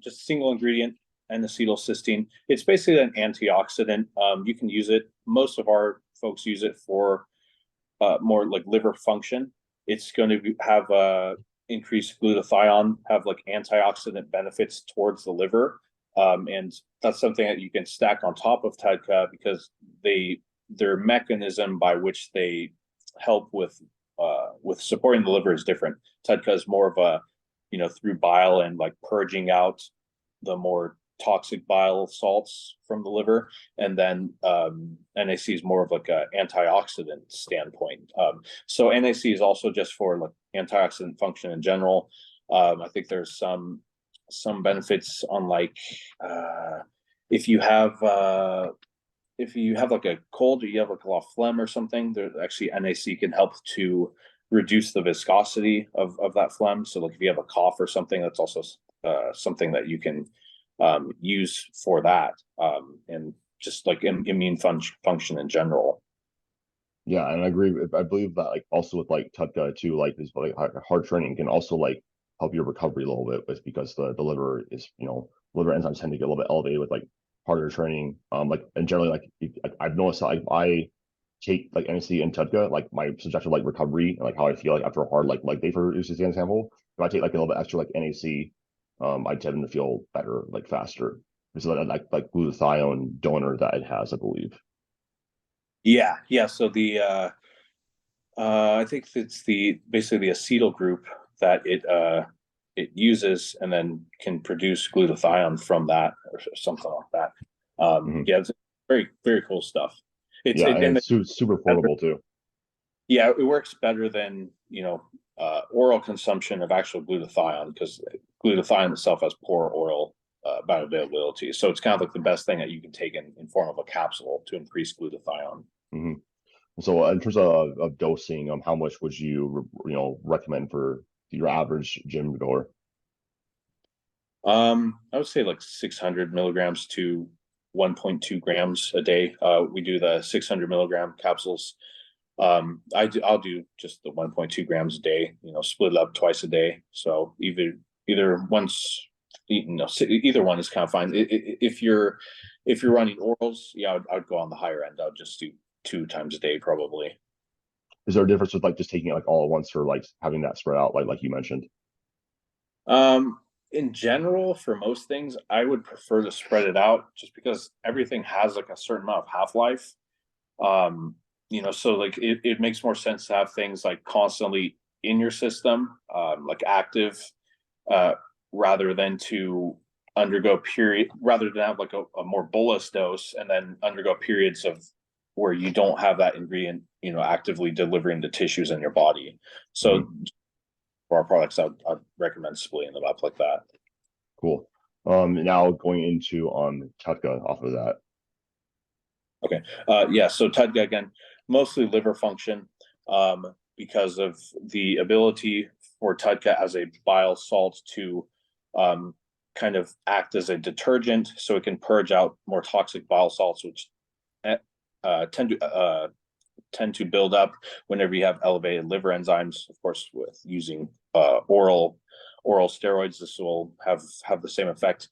just single ingredient N-acetylcysteine. It's basically an antioxidant. You can use it. Most of our folks use it for more like liver function. It's going to have increased glutathione, have like antioxidant benefits towards the liver, and that's something that you can stack on top of Tudca because their mechanism by which they help with supporting the liver is different. Tudca is more of a through bile and like purging out the more toxic bile salts from the liver, and then NAC is more of like a antioxidant standpoint. So NAC is also just for like antioxidant function in general. I think there's some benefits on like if you have like a cold or you have like a lot of phlegm or something, there actually NAC can help to reduce the viscosity of that phlegm. So like if you have a cough or something, that's also something that you can use for that, and just like immune function in general. Yeah, and I agree. I believe that like also with like Tudca too, like this like hard training can also like help your recovery a little bit with because the liver is liver enzymes tend to get a little bit elevated with like harder training. Like and generally like I've noticed that like I take like NC and Tudca, like my subjective like recovery and like how I feel like after a hard like leg day for use as an example. If I take like a little bit extra like NAC, I tend to feel better like faster. So that like glutathione donor that it has, I believe. Yeah. So the I think it's basically the acetyl group that it uses and then can produce glutathione from that or something like that. Yeah, it's very, very cool stuff. Yeah, and it's super portable too. Yeah, it works better than oral consumption of actual glutathione because glutathione itself has poor oral bioavailability. So it's kind of like the best thing that you can take in form of a capsule to increase glutathione. Mm-hmm. So in terms of dosing, how much would you recommend for your average gym goer? I would say like 600 milligrams to 1.2 grams a day. We do the 600 milligram capsules. I'll do just the 1.2 grams a day. Split it up twice a day. So either once, either one is kind of fine. If you're running orals, yeah, I'd go on the higher end. I'll just do 2 times a day probably. Is there a difference with like just taking it like all at once or like having that spread out like you mentioned? In general, for most things, I would prefer to spread it out just because everything has like a certain amount of half-life. So like it makes more sense to have things like constantly in your system, like active, rather than to rather than have like a more bolus dose and then undergo periods of where you don't have that ingredient, actively delivering the tissues in your body. So for our products, I'd recommend splitting them up like that. Cool. Now going into Tudca off of that. Okay. Yeah. So Tudca again, mostly liver function, because of the ability for Tudca as a bile salt to kind of act as a detergent, so it can purge out more toxic bile salts, which tend to build up whenever you have elevated liver enzymes. Of course, with using oral steroids, this will have the same effect.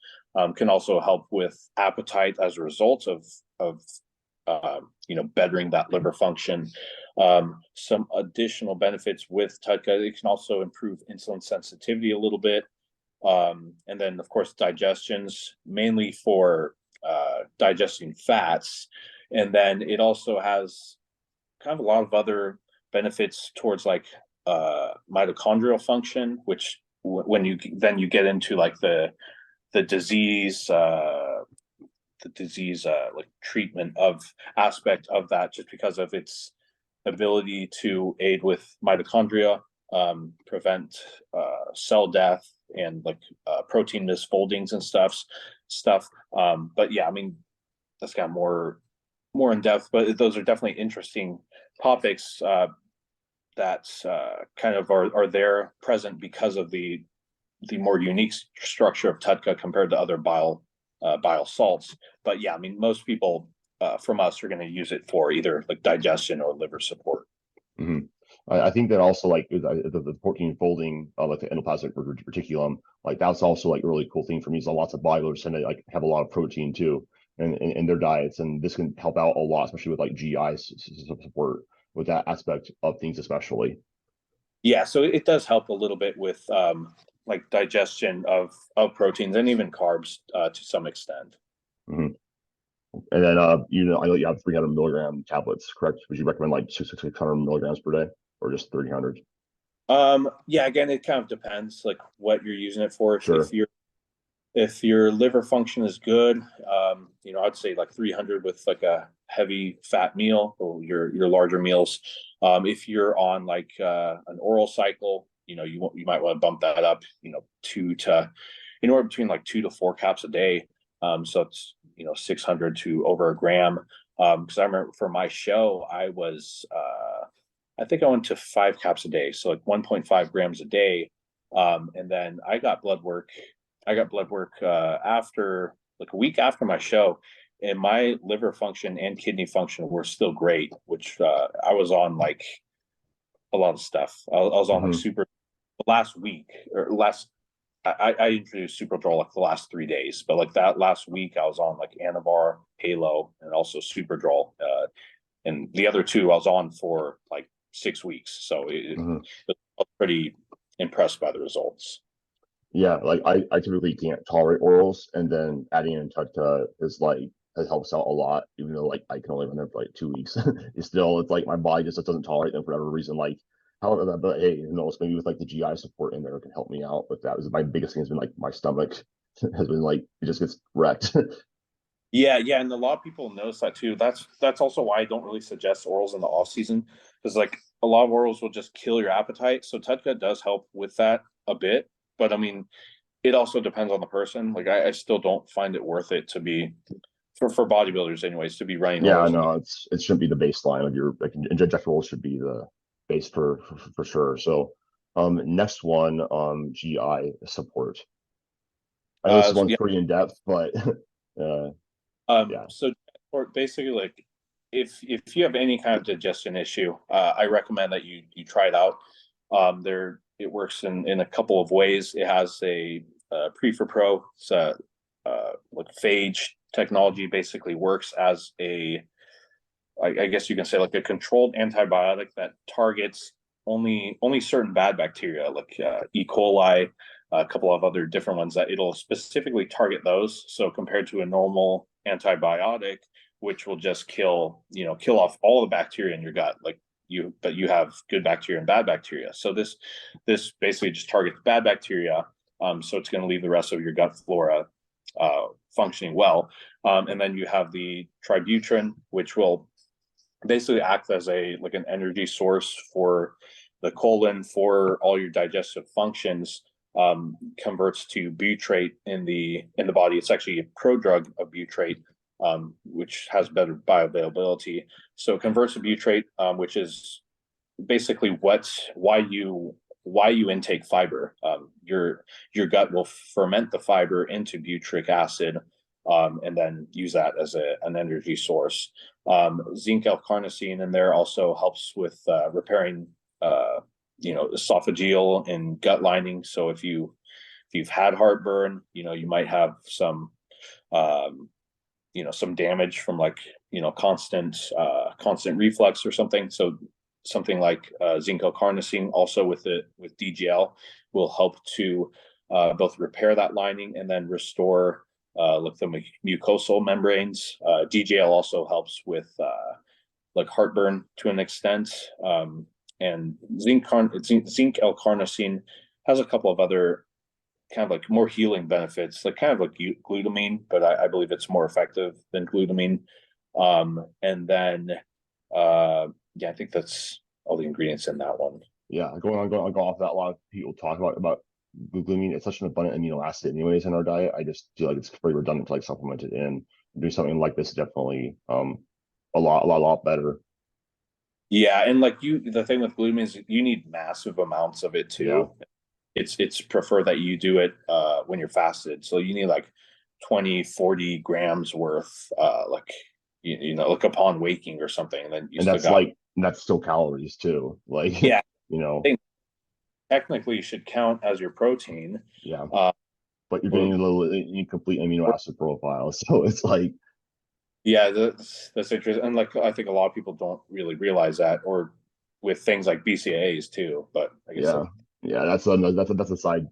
Can also help with appetite as a result of bettering that liver function. Some additional benefits with Tudca, it can also improve insulin sensitivity a little bit. And then, of course, digestions, mainly for digesting fats. And then it also has kind of a lot of other benefits towards like mitochondrial function, which when you get into like the disease like treatment of aspect of that, just because of its ability to aid with mitochondria, prevent cell death and like protein misfoldings and stuff. But yeah, I mean, that's got more in depth, but those are definitely interesting topics that kind of are there present because of the more unique structure of Tudca compared to other bile salts. But yeah, I mean, most people from us are going to use it for either like digestion or liver support. Hmm. I think that also like the protein folding, like the endoplasmic reticulum, like that's also like a really cool thing for me. So lots of bodybuilders tend to like have a lot of protein too in their diets, and this can help out a lot, especially with like GI support with that aspect of things, especially. Yeah, so it does help a little bit with like digestion of proteins and even carbs to some extent. Hmm. And then I know you have 300 milligram tablets, correct? Would you recommend like 600 milligrams per day, or just 300? Yeah, again, it kind of depends like what you're using it for. Sure. If your liver function is good, I'd say like 300 with like a heavy fat meal or your larger meals. If you're on like an oral cycle, you might want to bump that up, anywhere between like 2 to 4 caps a day. So it's 600 to over a gram. Because I remember for my show, I think I went to 5 caps a day, so like 1.5 grams a day. And then I got blood work after like a week after my show, and my liver function and kidney function were still great, which I was on like a lot of stuff. I was on like Hmm. super last week or last. I introduced Superdrol like the last 3 days, but like that last week I was on like Anavar, Halo, and also Superdrol, and the other two I was on for like 6 weeks. So Hmm. I was pretty impressed by the results. Yeah, like I typically can't tolerate orals, and then adding in Tudca is like it helps out a lot, even though like I can only run them for like 2 weeks. It's like my body just doesn't tolerate them for whatever reason. Like however, but hey, it's maybe with like the GI support in there can help me out with that. Was my biggest thing has been like my stomach has been like it just gets wrecked. Yeah, yeah, and a lot of people notice that too. That's also why I don't really suggest orals in the off season, because like a lot of orals will just kill your appetite. So Tudca does help with that a bit, but I mean, it also depends on the person. Like I still don't find it worth it to be for bodybuilders, anyways, to be running Yeah, orals in the. no, it shouldn't be the baseline of your like injectables should be the base for sure. So next one, GI support. I know this one's Yeah. pretty in depth, but uh yeah. So or basically, like if you have any kind of digestion issue, I recommend that you try it out. There it works in a couple of ways. It has a Prefer Pro. It's a like phage technology. Basically works as I guess you can say like a controlled antibiotic that targets only certain bad bacteria like E. coli, a couple of other different ones that it'll specifically target those. So compared to a normal antibiotic, which will just kill off all the bacteria in your gut, but you have good bacteria and bad bacteria. So this basically just targets bad bacteria. So it's going to leave the rest of your gut flora functioning well. And then you have the tributrin, which will basically act as an energy source for the colon for all your digestive functions. Converts to butyrate in the body. It's actually a prodrug of butyrate, which has better bioavailability. So it converts to butyrate, which is basically why you intake fiber. Your gut will ferment the fiber into butyric acid, and then use that as an energy source. Zinc L-carnosine in there also helps with repairing, esophageal and gut lining. So if you've had heartburn, you might have um, some damage from like constant reflux or something. So something like zinc L-carnosine also with DGL will help to both repair that lining and then restore like the mucosal membranes. DGL also helps with like heartburn to an extent. And zinc L-carnosine has a couple of other kind of like more healing benefits, like kind of like glutamine, but I believe it's more effective than glutamine. And then, yeah, I think that's all the ingredients in that one. Yeah, going off that, a lot of people talk about glutamine. It's such an abundant amino acid, anyways, in our diet. I just feel like it's pretty redundant to like supplement it in. Do something like this is definitely a lot better. Yeah, and like the thing with glutamine is you need massive amounts of it Yeah. too. It's preferred that you do it when you're fasted. So you need like 20, 40 grams worth, like like upon waking or something, and then you And still got, that's still calories too. Like, yeah, you know, I think technically should count as your protein. yeah. Uh, But you're getting or, a little incomplete amino acid profile. So it's like, yeah, that's interesting. And like I think a lot of people don't really realize that, or with things like BCAAs too. But I guess yeah, that, yeah, that's a side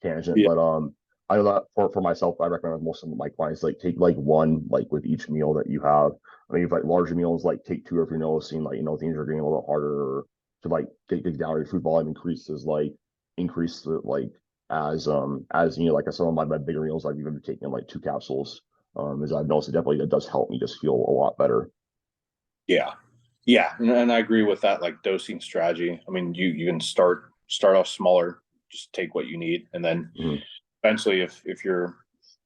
tangent. yeah, But I know for myself, I recommend most of my clients like take like one like with each meal that you have. I mean, if like larger meals, like take two if you're noticing like things are getting a little bit harder to like get down, your food volume increases like increase the like as like some of my bigger meals I've even been taking like two capsules. As I've noticed, it does help me just feel a lot better. yeah, yeah, and I agree with that. Like dosing strategy. I mean, you can start off smaller, just take what you need, and then Mhm. eventually, if you're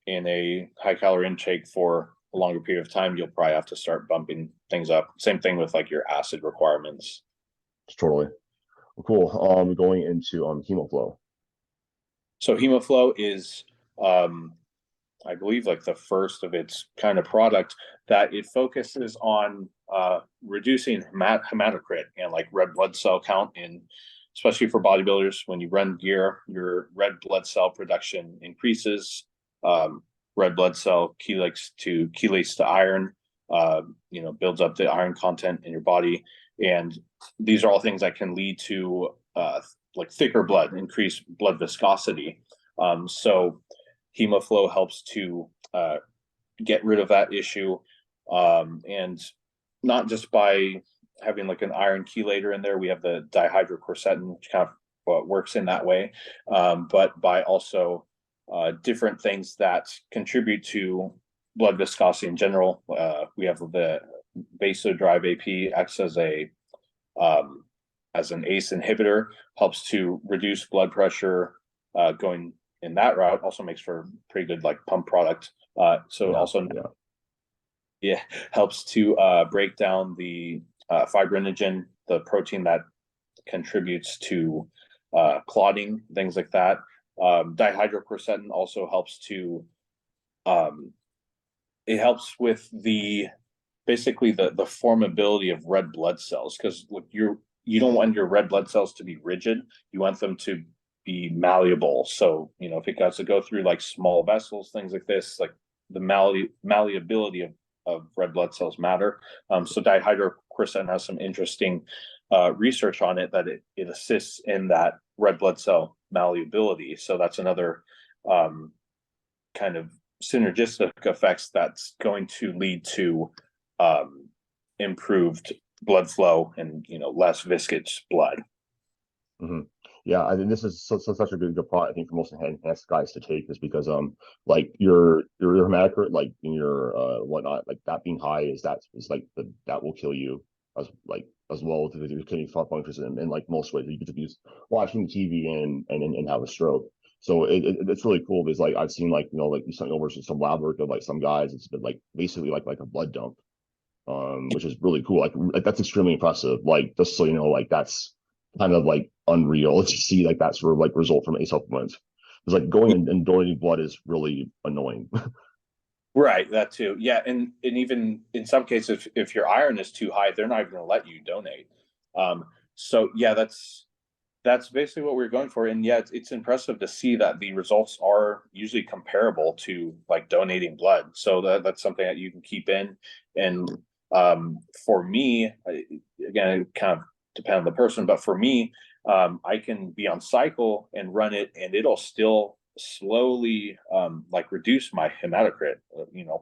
in a high calorie intake for a longer period of time, you'll probably have to start bumping things up. Same thing with like your acid requirements. Totally. Well, cool. Going into HemoFlow. So HemoFlow is, I believe, like the first of its kind of product that it focuses on reducing hematocrit and like red blood cell count in, especially for bodybuilders. When you run gear, your red blood cell production increases. Um, red blood cell chelates to iron, builds up the iron content in your body, and these are all things that can lead to like thicker blood, increased blood viscosity. So HemoFlow helps to get rid of that issue, and not just by having like an iron chelator in there. We have the dihydroquercetin, which kind of works in that way, but by also different things that contribute to blood viscosity in general. We have the vasodrive AP acts as an ACE inhibitor, helps to reduce blood pressure going in that route. Also makes for pretty good like pump product. So Yeah, also, yeah. yeah, helps to break down the fibrinogen, the protein that contributes to clotting, things like that. Dihydroquercetin also helps to um, it helps with the basically the formability of red blood cells, because you don't want your red blood cells to be rigid. You want them to be malleable. So if it has to go through like small vessels, things like this, like the malleability of red blood cells matter. So dihydroquercetin has some interesting research on it that it assists in that red blood cell malleability. So that's another kind of synergistic effects that's going to lead to um, improved blood flow and less viscous blood. Hmm. Yeah, I think this is such a good product. I think for most enhanced guys to take is because like your hematocrit like in your whatnot like that being high is like that will kill you as well with your kidney functions in like most ways. You could be watching TV and have a stroke. So it's really cool because like I've seen like like something over some lab work of like some guys. It's been like basically like a blood dump, which is really cool. Like that's extremely impressive. Like just so you know, like that's kind of like unreal to see like that sort of like result from a supplement. It's like going and donating blood is really annoying. Right, that too. Yeah, and even in some cases, if your iron is too high, they're not even going to let you donate. So yeah, that's basically what we're going for. And yeah, it's impressive to see that the results are usually comparable to like donating blood. So that's something that you can keep in. And for me, again, it kind of depends on the person, but for me, I can be on cycle and run it, and it'll still slowly like reduce my hematocrit.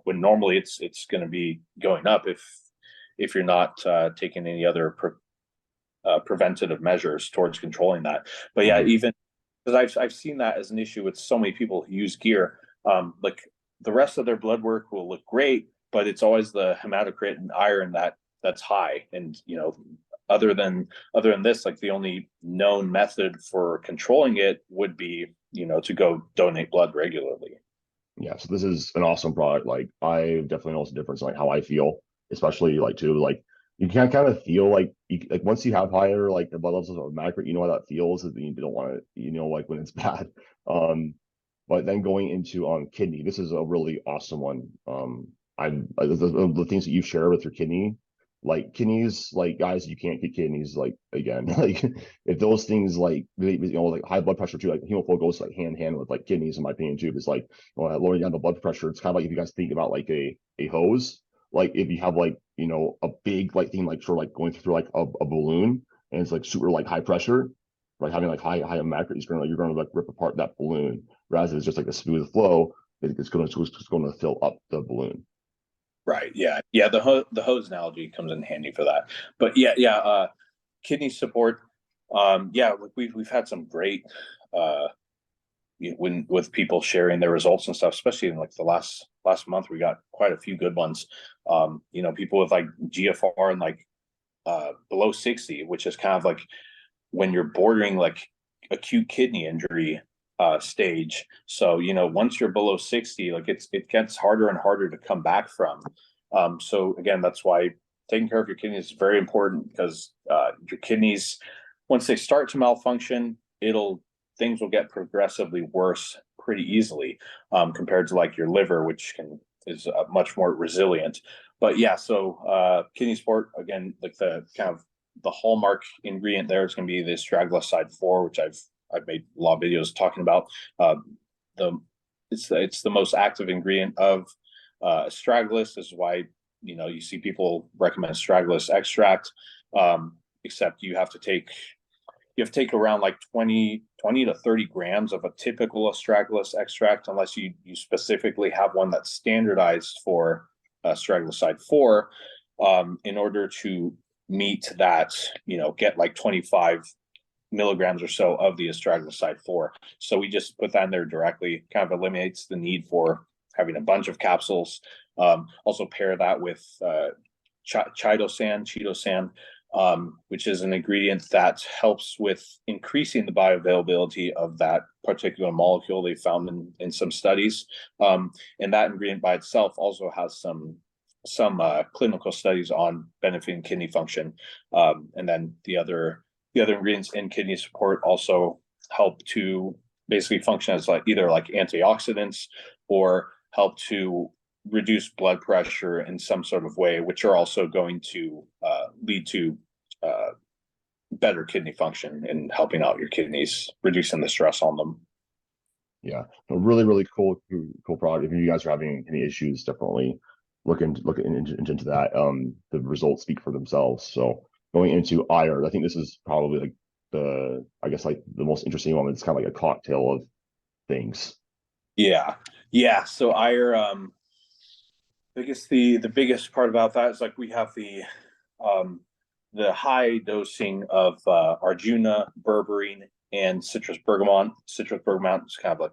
When normally it's going to be going up if you're not taking any other preventative measures towards controlling that. But yeah, Mhm. even because I've seen that as an issue with so many people who use gear. Like the rest of their blood work will look great, but it's always the hematocrit and iron that's high. And other than this, like the only known method for controlling it would be to go donate blood regularly. Yeah, so this is an awesome product. Like I definitely notice a difference in like how I feel, especially like too like you can kind of feel like like once you have higher like the blood levels of macro, you know how that feels. That you don't want to, like when it's bad. Um, but then going into kidney, this is a really awesome one. the things that you share with your kidney, like kidneys, like guys, you can't get kidneys like again. Like if those things like like high blood pressure too, like HemoFlow goes like hand in hand with like kidneys in my opinion too. It's like lowering down the blood pressure. It's kind of like if you guys think about like a hose, like if you have like a big like thing like sort of like going through like a balloon and it's like super like high pressure, like having like high macro, you're gonna like rip apart that balloon. Whereas if it's just like a smooth flow, it's going to fill up the balloon. Right. Yeah. Yeah. The hose analogy comes in handy for that. But yeah. Kidney support. Yeah. Like we've had some great uh when with people sharing their results and stuff, especially in like the last month, we got quite a few good ones. People with like GFR and like below 60, which is kind of like when you're bordering like acute kidney injury stage. So once you're below 60, like it gets harder and harder to come back from. So again, that's why taking care of your kidneys is very important, because your kidneys, once they start to malfunction, things will get progressively worse pretty easily, compared to like your liver, which is much more resilient. But yeah, so kidney support, again, like the kind of the hallmark ingredient there is going to be the astragaloside 4, which I've made a lot of videos talking about. The it's the most active ingredient of astragalus. This is why you see people recommend astragalus extract. Except you have to take around like 20 to 30 grams of a typical astragalus extract, unless you specifically have one that's standardized for astragaloside 4, in order to meet that, get like 25 milligrams or so of the astragaloside 4. So we just put that in there directly, kind of eliminates the need for having a bunch of capsules. Also pair that with chitosan, which is an ingredient that helps with increasing the bioavailability of that particular molecule they found in some studies. And that ingredient by itself also has some clinical studies on benefiting kidney function. And then the other ingredients in kidney support also help to basically function as like either like antioxidants or help to reduce blood pressure in some sort of way, which are also going to lead to better kidney function and helping out your kidneys, reducing the stress on them. Yeah, a really, really cool product. If you guys are having any issues, definitely look into that. The results speak for themselves. So going into IRE, I think this is probably like I guess like the most interesting one. It's kind of like a cocktail of things. Yeah. So IRE, the biggest part about that is like we have the high dosing of Arjuna, berberine, and citrus bergamot. Citrus bergamot is kind of like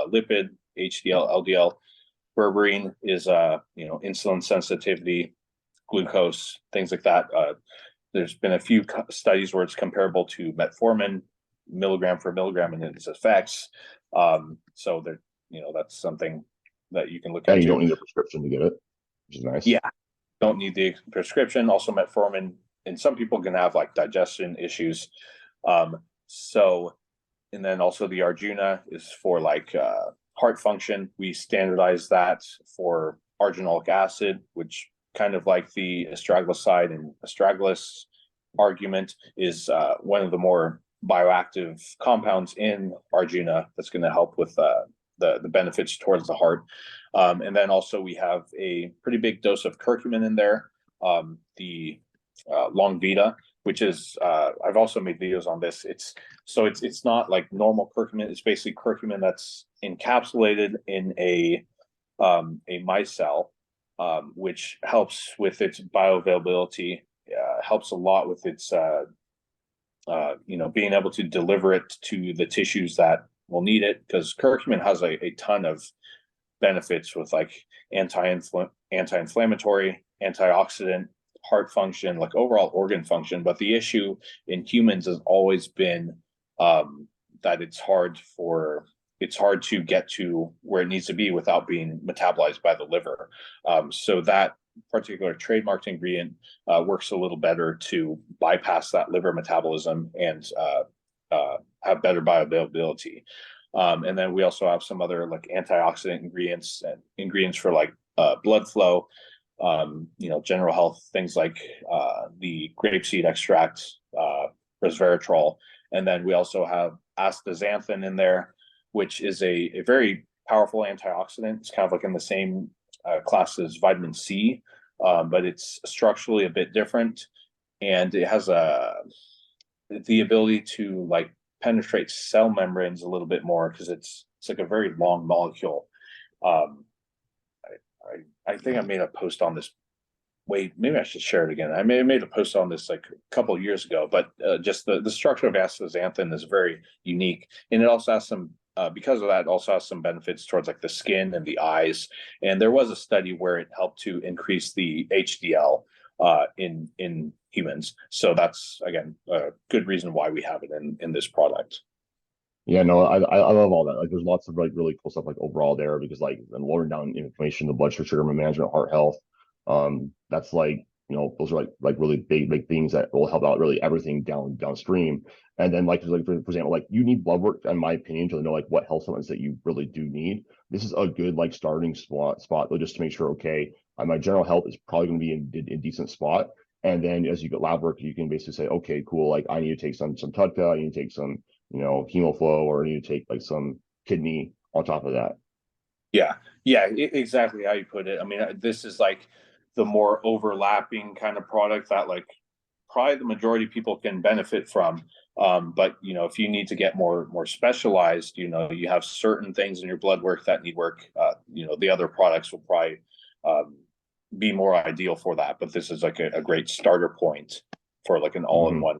lipid, HDL, LDL. Berberine is insulin sensitivity, glucose, things like that. There's been a few studies where it's comparable to metformin, milligram for milligram, in its effects. So that's something that you can look And you into. don't need a prescription to get it, which is nice. Yeah, don't need the prescription. Also, metformin, and some people can have like digestion issues. So, and then also the Arjuna is for like heart function. We standardize that for arginolic acid, which kind of like the astragaloside and astragalus argument is one of the more bioactive compounds in Arjuna that's going to help with the benefits towards the heart. And then also we have a pretty big dose of curcumin in there. The Long Vita, which is I've also made videos on this. It's not like normal curcumin. It's basically curcumin that's encapsulated in a micelle, which helps with its bioavailability. Helps a lot with its being able to deliver it to the tissues that will need it, because curcumin has a ton of benefits with like anti-inflammatory, antioxidant, heart function, like overall organ function. But the issue in humans has always been that it's hard to get to where it needs to be without being metabolized by the liver. So that particular trademarked ingredient works a little better to bypass that liver metabolism and have better bioavailability. And then we also have some other like antioxidant ingredients and ingredients for like blood flow, general health, things like the grapeseed extract, resveratrol. And then we also have astaxanthin in there, which is a very powerful antioxidant. It's kind of like in the same class as vitamin C, but it's structurally a bit different, and it has the ability to like penetrate cell membranes a little bit more because it's like a very long molecule. Um, I think I made a post on this. Wait, maybe I should share it again. I made a post on this like a couple of years ago, but just the structure of astaxanthin is very unique, and it also has some because of that, it also has some benefits towards like the skin and the eyes. And there was a study where it helped to increase the HDL in humans. So that's again a good reason why we have it in this product. Yeah, no, I love all that. Like, there's lots of like really cool stuff like overall there because like and lowering down inflammation, the blood sugar management, heart health. That's like those are like really big things that will help out really everything downstream. And then like for example, like you need blood work, in my opinion, to know like what health supplements that you really do need. This is a good like starting spot though, just to make sure okay, my general health is probably going to be in decent spot. And then as you get lab work, you can basically say, okay, cool, like I need to take some Tudca, I need to take some HemoFlow, or I need to take like some kidney on top of that. Yeah, yeah, exactly how you put it. I mean, this is like the more overlapping kind of product that like probably the majority of people can benefit from. But if you need to get more specialized, you have certain things in your blood work that need work. The other products will probably be more ideal for that. But this is like a great starter point for like an all-in-one.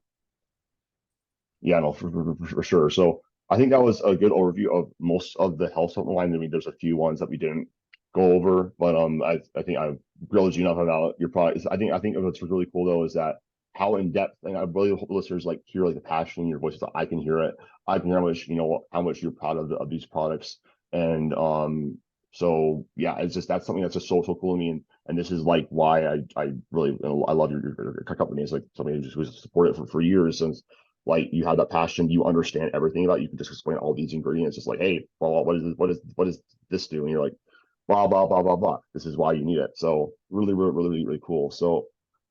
Yeah, no, for sure. So I think that was a good overview of most of the health supplement line. I mean, there's a few ones that we didn't go over, but I think I've grilled you enough about your product. I think what's really cool though is that how in depth, and I really hope listeners like hear like the passion in your voice. So I can hear it. I can hear how much you're proud of these products, and so yeah, it's just that's something that's just so cool to me, and this is like why I really I love your company. It's like something who's supported it for years since like you have that passion, you understand everything about it. You can just explain all these ingredients. Just like, hey, well, what does this do? And you're like, blah blah blah blah blah. This is why you need it. So really cool. So,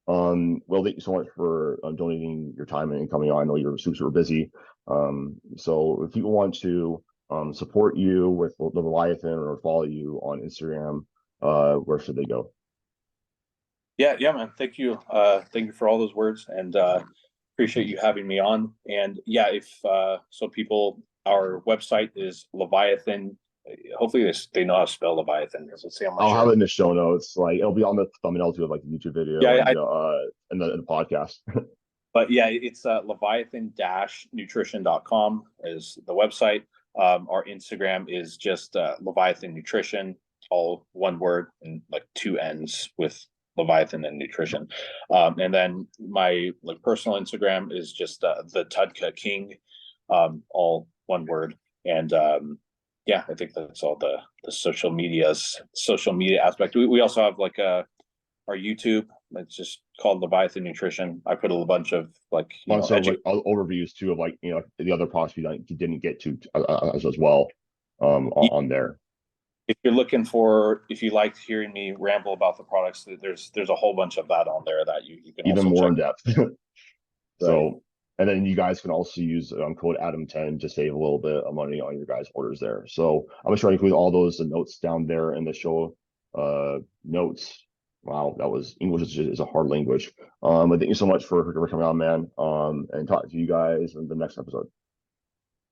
well, thank you so much for donating your time and coming on. I know you're super busy. So if people want to support you with the Leviathan or follow you on Instagram, where should they go? Yeah, man. Thank you. Thank you for all those words, and appreciate you having me on. And yeah, if so, people, our website is Leviathan. Hopefully, they know how to spell Leviathan. Because let's see how much. I'll have it in the show notes. Like it'll be on the thumbnail too, of like the YouTube video and the podcast. But yeah, it's leviathan-nutrition.com is the website. Our Instagram is just Leviathan Nutrition, all one word and like two N's with Leviathan and Nutrition. And then my like personal Instagram is just the Tudca King, all one word. And yeah, I think that's all the social media aspect. We also have like our YouTube. It's just called Leviathan Nutrition. I put a bunch of like like overviews too of like the other products you didn't get to as well on there. If you liked hearing me ramble about the products, there's a whole bunch of that on there that you can even also more check. in depth. So, right. And then you guys can also use code Adam10 to save a little bit of money on your guys' orders there. So I'm just trying to include all those notes down there in the show notes. Wow, that was English is a hard language. But thank you so much for coming on, man. And talk to you guys in the next episode.